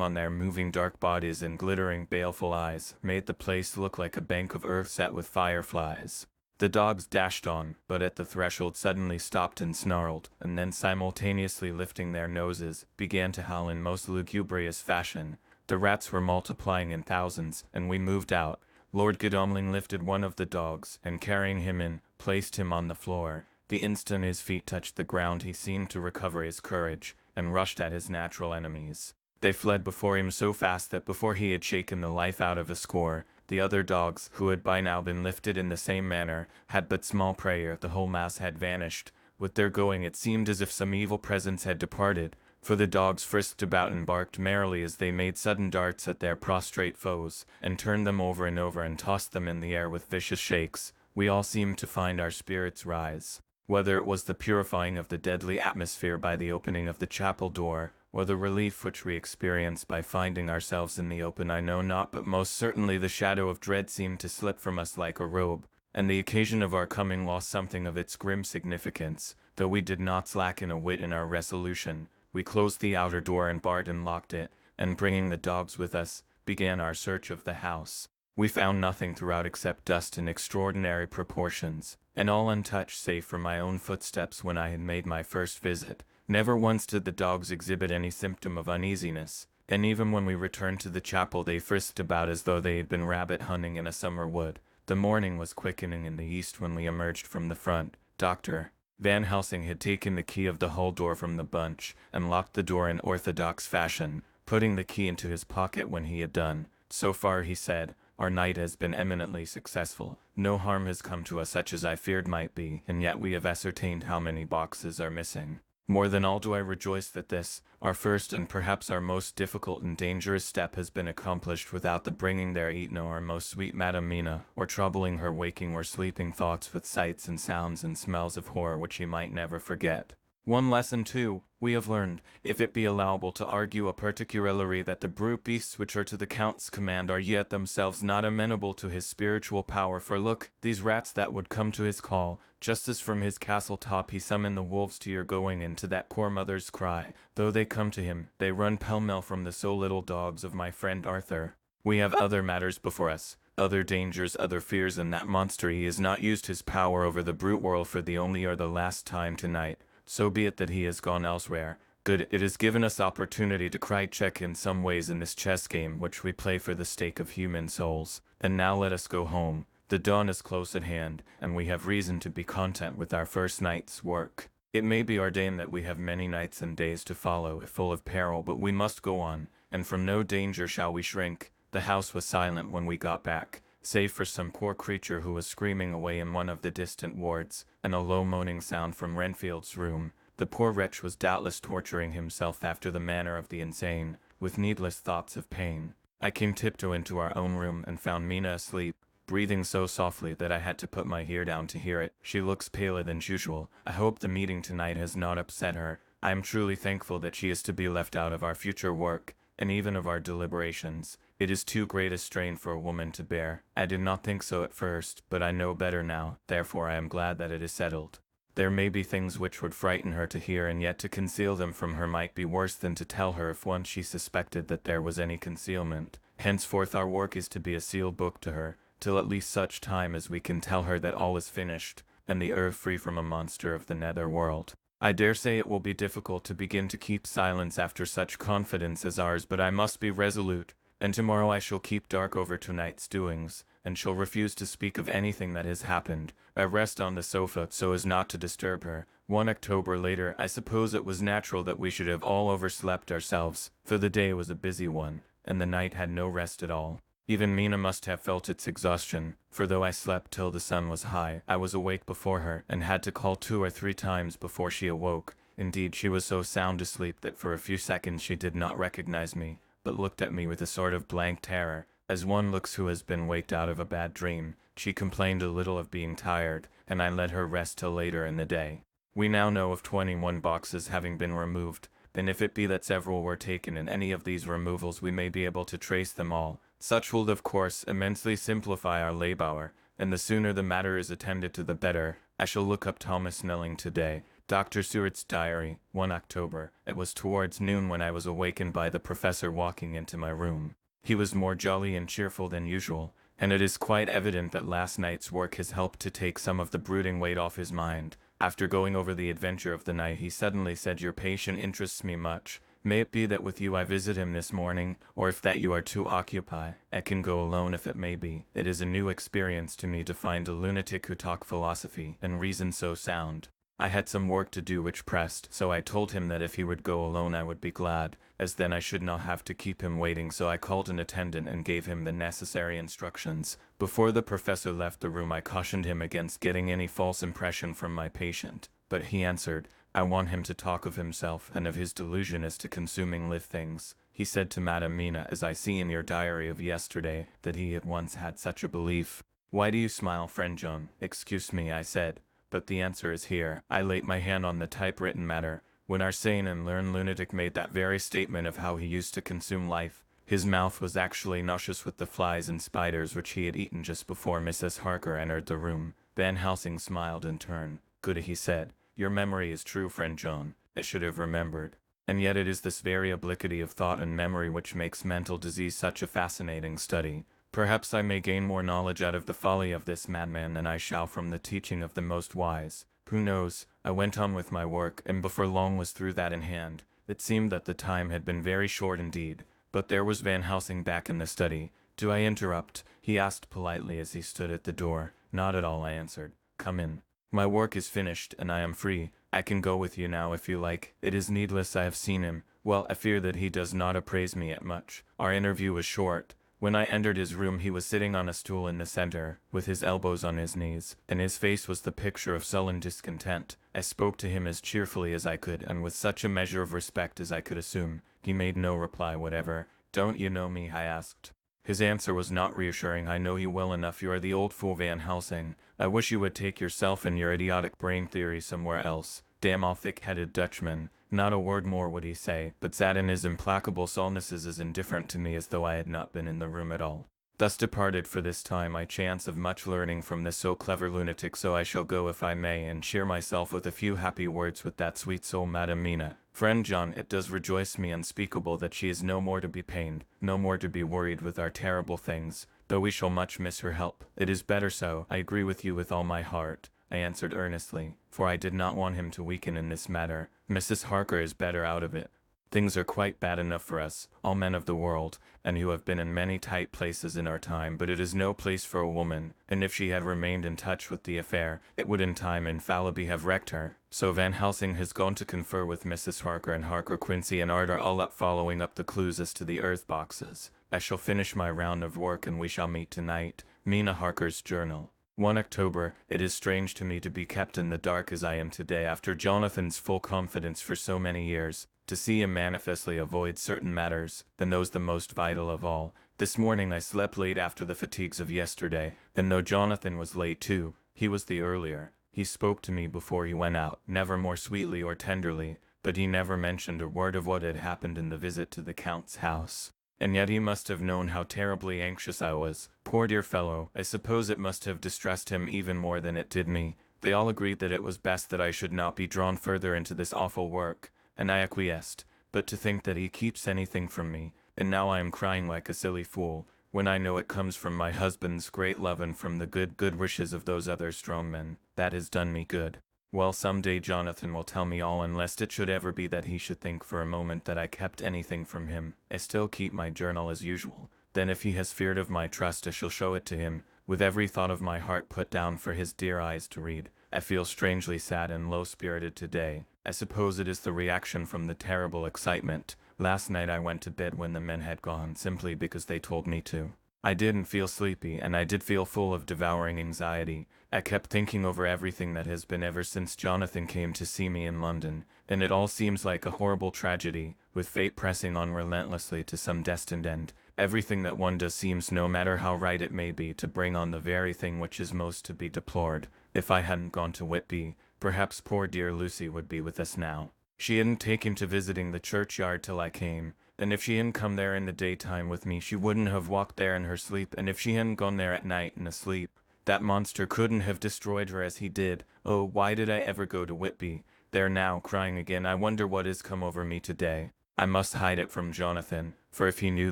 on their moving dark bodies and glittering baleful eyes, made the place look like a bank of earth set with fireflies. The dogs dashed on, but at the threshold suddenly stopped and snarled, and then simultaneously lifting their noses, began to howl in most lugubrious fashion. The rats were multiplying in thousands, and we moved out. Lord Godalming lifted one of the dogs, and carrying him in, placed him on the floor. The instant his feet touched the ground he seemed to recover his courage, and rushed at his natural enemies. They fled before him so fast that before he had shaken the life out of a score, the other dogs, who had by now been lifted in the same manner, had but small prayer. The whole mass had vanished. With their going it seemed as if some evil presence had departed, for the dogs frisked about and barked merrily as they made sudden darts at their prostrate foes, and turned them over and tossed them in the air with vicious shakes. We all seemed to find our spirits rise. Whether it was the purifying of the deadly atmosphere by the opening of the chapel door, or the relief which we experienced by finding ourselves in the open, I know not, but most certainly the shadow of dread seemed to slip from us like a robe, and the occasion of our coming lost something of its grim significance. Though we did not slacken a whit in our resolution, we closed the outer door and barred and locked it, and bringing the dogs with us, began our search of the house. We found nothing throughout except dust in extraordinary proportions, and all untouched save for my own footsteps when I had made my first visit. Never once did the dogs exhibit any symptom of uneasiness, and even when we returned to the chapel they frisked about as though they had been rabbit hunting in a summer wood. The morning was quickening in the east when we emerged from the front. Dr. Van Helsing had taken the key of the hall door from the bunch, and locked the door in orthodox fashion, putting the key into his pocket when he had done. So far, he said, our night has been eminently successful. No harm has come to us such as I feared might be, and yet we have ascertained how many boxes are missing. More than all do I rejoice that this, our first and perhaps our most difficult and dangerous step has been accomplished without the bringing there Etna our most sweet Madam Mina, or troubling her waking or sleeping thoughts with sights and sounds and smells of horror which she might never forget. One lesson, too, we have learned, if it be allowable to argue a particularly, that the brute beasts which are to the Count's command are yet themselves not amenable to his spiritual power. For look, these rats that would come to his call, just as from his castle top he summoned the wolves to your going in, to that poor mother's cry, though they come to him, they run pell-mell from the so little dogs of my friend Arthur. We have other matters before us, other dangers, other fears, and that monster he has not used his power over the brute world for the only or the last time tonight. So be it that he has gone elsewhere. Good, it has given us opportunity to cry check in some ways in this chess game which we play for the stake of human souls. And now let us go home. The dawn is close at hand, and we have reason to be content with our first night's work. It may be ordained that we have many nights and days to follow, full of peril, but we must go on, and from no danger shall we shrink. The house was silent when we got back, save for some poor creature who was screaming away in one of the distant wards, and a low moaning sound from Renfield's room. The poor wretch was doubtless torturing himself after the manner of the insane, with needless thoughts of pain. I came tiptoe into our own room and found Mina asleep, breathing so softly that I had to put my ear down to hear it. She looks paler than usual. I hope the meeting tonight has not upset her. I am truly thankful that she is to be left out of our future work, and even of our deliberations. It is too great a strain for a woman to bear. I did not think so at first, but I know better now, therefore I am glad that it is settled. There may be things which would frighten her to hear, and yet to conceal them from her might be worse than to tell her if once she suspected that there was any concealment. Henceforth our work is to be a sealed book to her, till at least such time as we can tell her that all is finished, and the earth free from a monster of the nether world. I dare say it will be difficult to begin to keep silence after such confidence as ours, but I must be resolute, and tomorrow I shall keep dark over tonight's doings, and she'll refuse to speak of anything that has happened. I rest on the sofa so as not to disturb her. 1 October later, I suppose it was natural that we should have all overslept ourselves, for the day was a busy one, and the night had no rest at all. Even Mina must have felt its exhaustion, for though I slept till the sun was high, I was awake before her, and had to call 2 or 3 times before she awoke. Indeed, she was so sound asleep that for a few seconds she did not recognize me, but looked at me with a sort of blank terror, as one looks who has been waked out of a bad dream. She complained a little of being tired, and I let her rest till later in the day. We now know of 21 boxes having been removed, and if it be that several were taken in any of these removals, we may be able to trace them all. Such will, of course, immensely simplify our labor, and the sooner the matter is attended to the better. I shall look up Thomas Snelling today. Dr. Seward's Diary, 1 October. It was towards noon when I was awakened by the professor walking into my room. He was more jolly and cheerful than usual, and it is quite evident that last night's work has helped to take some of the brooding weight off his mind. After going over the adventure of the night, he suddenly said, "Your patient interests me much. May it be that with you I visit him this morning, or if that you are too occupied, I can go alone if it may be. It is a new experience to me to find a lunatic who talk philosophy and reason so sound." I had some work to do which pressed, so I told him that if he would go alone I would be glad, as then I should not have to keep him waiting, so I called an attendant and gave him the necessary instructions. Before the professor left the room I cautioned him against getting any false impression from my patient, but he answered, "I want him to talk of himself and of his delusion as to consuming live things." He said to Madame Mina, as I see in your diary of yesterday, that he had once had such a belief. "Why do you smile, friend John?" "Excuse me," I said, "but the answer is here." I laid my hand on the typewritten matter. When our sane and learned lunatic made that very statement of how he used to consume life, his mouth was actually nauseous with the flies and spiders which he had eaten just before Mrs. Harker entered the room. Van Helsing smiled in turn. "Good," he said. "Your memory is true, friend John. I should have remembered. And yet it is this very obliquity of thought and memory which makes mental disease such a fascinating study. Perhaps I may gain more knowledge out of the folly of this madman than I shall from the teaching of the most wise. Who knows?" I went on with my work, and before long was through that in hand. It seemed that the time had been very short indeed, but there was Van Helsing back in the study. "Do I interrupt?" he asked politely as he stood at the door. "Not at all," I answered. "Come in. My work is finished, and I am free. I can go with you now if you like. It is needless, I have seen him. Well, I fear that he does not appraise me yet much. Our interview was short. When I entered his room he was sitting on a stool in the center, with his elbows on his knees, and his face was the picture of sullen discontent. I spoke to him as cheerfully as I could, and with such a measure of respect as I could assume. He made no reply whatever. "Don't you know me?" I asked. His answer was not reassuring. "I know you well enough. You are the old fool Van Helsing. I wish you would take yourself and your idiotic brain theory somewhere else. Damn all thick-headed Dutchman." Not a word more would he say, but sat in his implacable sulnesses as indifferent to me as though I had not been in the room at all. Thus departed for this time I chance of much learning from this so clever lunatic, so I shall go if I may, and cheer myself with a few happy words with that sweet soul Madame Mina. Friend John, it does rejoice me unspeakable that she is no more to be pained, no more to be worried with our terrible things, though we shall much miss her help. It is better so. I agree with you with all my heart, I answered earnestly, for I did not want him to weaken in this matter. Mrs. Harker is better out of it. Things are quite bad enough for us, all men of the world, and who have been in many tight places in our time, but it is no place for a woman, and if she had remained in touch with the affair, it would in time infallibly have wrecked her. So Van Helsing has gone to confer with Mrs. Harker, and Harker, Quincy, and Art are all up following up the clues as to the earth boxes. I shall finish my round of work, and we shall meet tonight. Mina Harker's Journal. 1 October. It is strange to me to be kept in the dark as I am today after Jonathan's full confidence for so many years, to see him manifestly avoid certain matters, than those the most vital of all. This morning I slept late after the fatigues of yesterday, and though Jonathan was late too, he was the earlier. He spoke to me before he went out, never more sweetly or tenderly, but he never mentioned a word of what had happened in the visit to the Count's house. And yet he must have known how terribly anxious I was. Poor dear fellow, I suppose it must have distressed him even more than it did me. They all agreed that it was best that I should not be drawn further into this awful work, and I acquiesced. But to think that he keeps anything from me, and now I am crying like a silly fool, when I know it comes from my husband's great love and from the good wishes of those other strong men, that has done me good. Well, some day Jonathan will tell me all, and lest it should ever be that he should think for a moment that I kept anything from him, I still keep my journal as usual. Then if he has feared of my trust I shall show it to him, with every thought of my heart put down for his dear eyes to read. I feel strangely sad and low-spirited today. I suppose it is the reaction from the terrible excitement. Last night I went to bed when the men had gone, simply because they told me to. I didn't feel sleepy, and I did feel full of devouring anxiety. I kept thinking over everything that has been ever since Jonathan came to see me in London, and it all seems like a horrible tragedy, with fate pressing on relentlessly to some destined end. Everything that one does seems, no matter how right it may be, to bring on the very thing which is most to be deplored. If I hadn't gone to Whitby, perhaps poor dear Lucy would be with us now. She hadn't taken to visiting the churchyard till I came, and if she hadn't come there in the daytime with me, she wouldn't have walked there in her sleep, and if she hadn't gone there at night and asleep, that monster couldn't have destroyed her as he did. Oh, why did I ever go to Whitby? There now, crying again. I wonder what has come over me today. I must hide it from Jonathan, for if he knew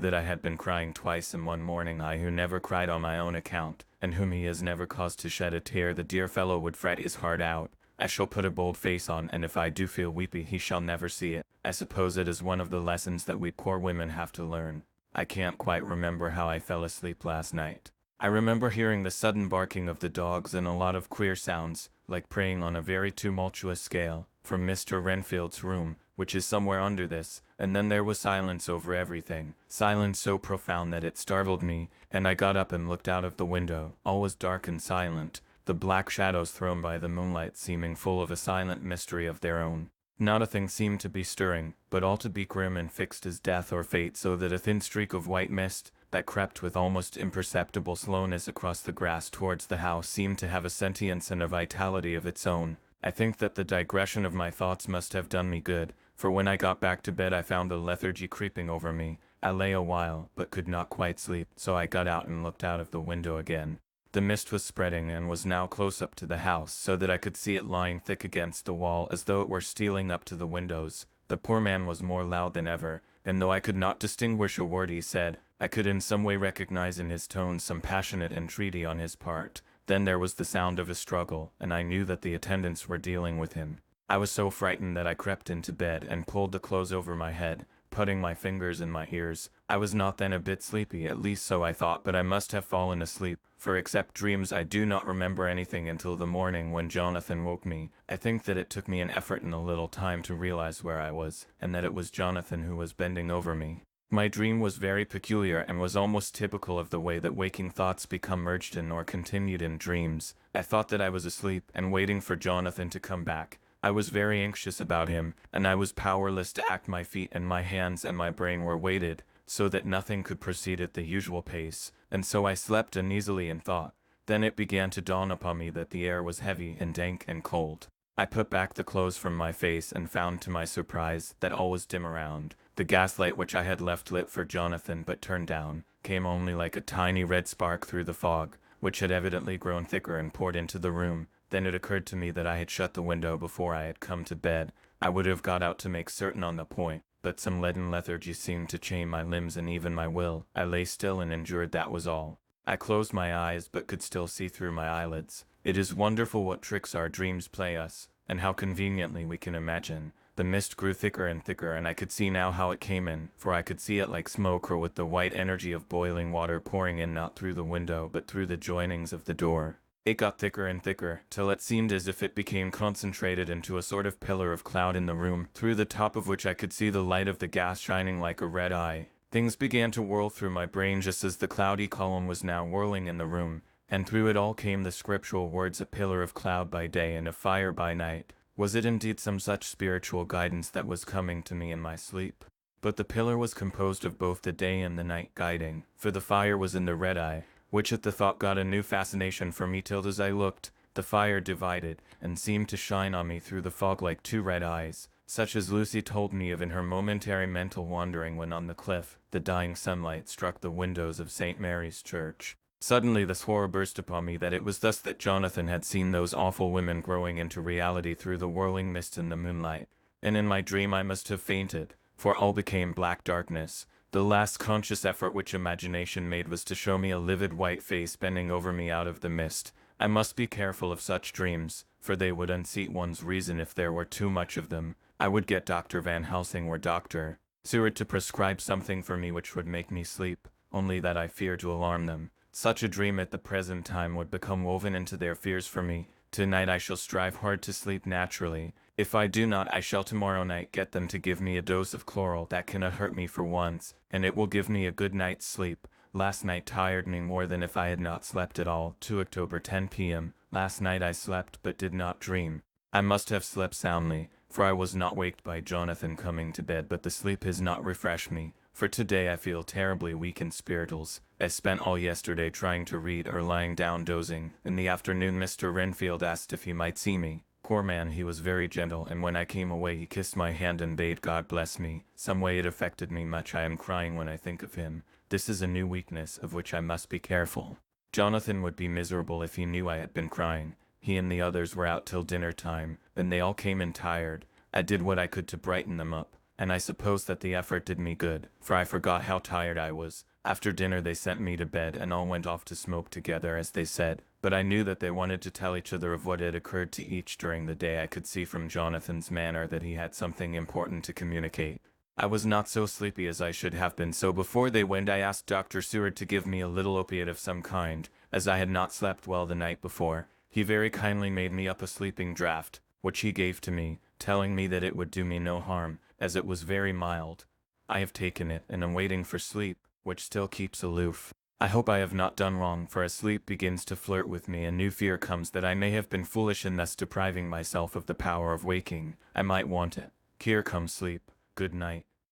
that I had been crying twice in one morning, I who never cried on my own account, and whom he has never caused to shed a tear, the dear fellow would fret his heart out. I shall put a bold face on, and if I do feel weepy, he shall never see it. I suppose it is one of the lessons that we poor women have to learn. I can't quite remember how I fell asleep last night. I remember hearing the sudden barking of the dogs and a lot of queer sounds, like praying on a very tumultuous scale, from Mr. Renfield's room, which is somewhere under this, and then there was silence over everything, silence so profound that it startled me, and I got up and looked out of the window. All was dark and silent, the black shadows thrown by the moonlight seeming full of a silent mystery of their own. Not a thing seemed to be stirring, but all to be grim and fixed as death or fate, so that a thin streak of white mist, that crept with almost imperceptible slowness across the grass towards the house, seemed to have a sentience and a vitality of its own. I think that the digression of my thoughts must have done me good, for when I got back to bed I found the lethargy creeping over me. I lay a while, but could not quite sleep, so I got out and looked out of the window again. The mist was spreading and was now close up to the house, so that I could see it lying thick against the wall as though it were stealing up to the windows. The poor man was more loud than ever, and though I could not distinguish a word he said, I could in some way recognize in his tones some passionate entreaty on his part. Then there was the sound of a struggle, and I knew that the attendants were dealing with him. I was so frightened that I crept into bed and pulled the clothes over my head, putting my fingers in my ears. I was not then a bit sleepy, at least so I thought, but I must have fallen asleep, for except dreams I do not remember anything until the morning when Jonathan woke me. I think that it took me an effort and a little time to realize where I was, and that it was Jonathan who was bending over me. My dream was very peculiar and was almost typical of the way that waking thoughts become merged in or continued in dreams. I thought that I was asleep and waiting for Jonathan to come back. I was very anxious about him, and I was powerless to act. My feet and my hands and my brain were weighted, so that nothing could proceed at the usual pace, and so I slept uneasily in thought. Then it began to dawn upon me that the air was heavy and dank and cold. I put back the clothes from my face and found to my surprise that all was dim around. The gaslight which I had left lit for Jonathan but turned down, came only like a tiny red spark through the fog, which had evidently grown thicker and poured into the room. Then it occurred to me that I had shut the window before I had come to bed. I would have got out to make certain on the point, but some leaden lethargy seemed to chain my limbs and even my will. I lay still and endured, that was all. I closed my eyes but could still see through my eyelids. It is wonderful what tricks our dreams play us, and how conveniently we can imagine. The mist grew thicker and thicker, and I could see now how it came in, for I could see it like smoke or with the white energy of boiling water pouring in not through the window but through the joinings of the door. It got thicker and thicker, till it seemed as if it became concentrated into a sort of pillar of cloud in the room, through the top of which I could see the light of the gas shining like a red eye. Things began to whirl through my brain just as the cloudy column was now whirling in the room, and through it all came the scriptural words, a pillar of cloud by day and a fire by night. Was it indeed some such spiritual guidance that was coming to me in my sleep? But the pillar was composed of both the day and the night guiding, for the fire was in the red eye, which at the thought got a new fascination for me, till as I looked, the fire divided, and seemed to shine on me through the fog like two red eyes, such as Lucy told me of in her momentary mental wandering when on the cliff, the dying sunlight struck the windows of St. Mary's Church. Suddenly this horror burst upon me that it was thus that Jonathan had seen those awful women growing into reality through the whirling mist in the moonlight, and in my dream I must have fainted, for all became black darkness. The last conscious effort which imagination made was to show me a livid white face bending over me out of the mist. I must be careful of such dreams, for they would unseat one's reason if there were too much of them. I would get Dr. Van Helsing or Dr. Seward to prescribe something for me which would make me sleep, only that I fear to alarm them. Such a dream at the present time would become woven into their fears for me. Tonight I shall strive hard to sleep naturally. If I do not, I shall tomorrow night get them to give me a dose of chloral that cannot hurt me for once, and it will give me a good night's sleep. Last night tired me more than if I had not slept at all. 2 October 10 p.m. Last night I slept but did not dream. I must have slept soundly, for I was not waked by Jonathan coming to bed, but the sleep has not refreshed me. For today I feel terribly weak in spirituals. I spent all yesterday trying to read or lying down dozing. In the afternoon Mr. Renfield asked if he might see me. Poor man, he was very gentle, and when I came away he kissed my hand and bade God bless me. Some way it affected me much. I am crying when I think of him. This is a new weakness of which I must be careful. Jonathan would be miserable if he knew I had been crying. He and the others were out till dinner time, then they all came in tired. I did what I could to brighten them up, and I suppose that the effort did me good, for I forgot how tired I was. After dinner they sent me to bed and all went off to smoke together as they said, but I knew that they wanted to tell each other of what had occurred to each during the day. I could see from Jonathan's manner that he had something important to communicate. I was not so sleepy as I should have been, so before they went I asked Dr. Seward to give me a little opiate of some kind, as I had not slept well the night before. He very kindly made me up a sleeping draught, which he gave to me, telling me that it would do me no harm, as it was very mild. I have taken it, and am waiting for sleep, which still keeps aloof. I hope I have not done wrong, for as sleep begins to flirt with me, a new fear comes that I may have been foolish in thus depriving myself of the power of waking. I might want it. Here comes sleep. Good night.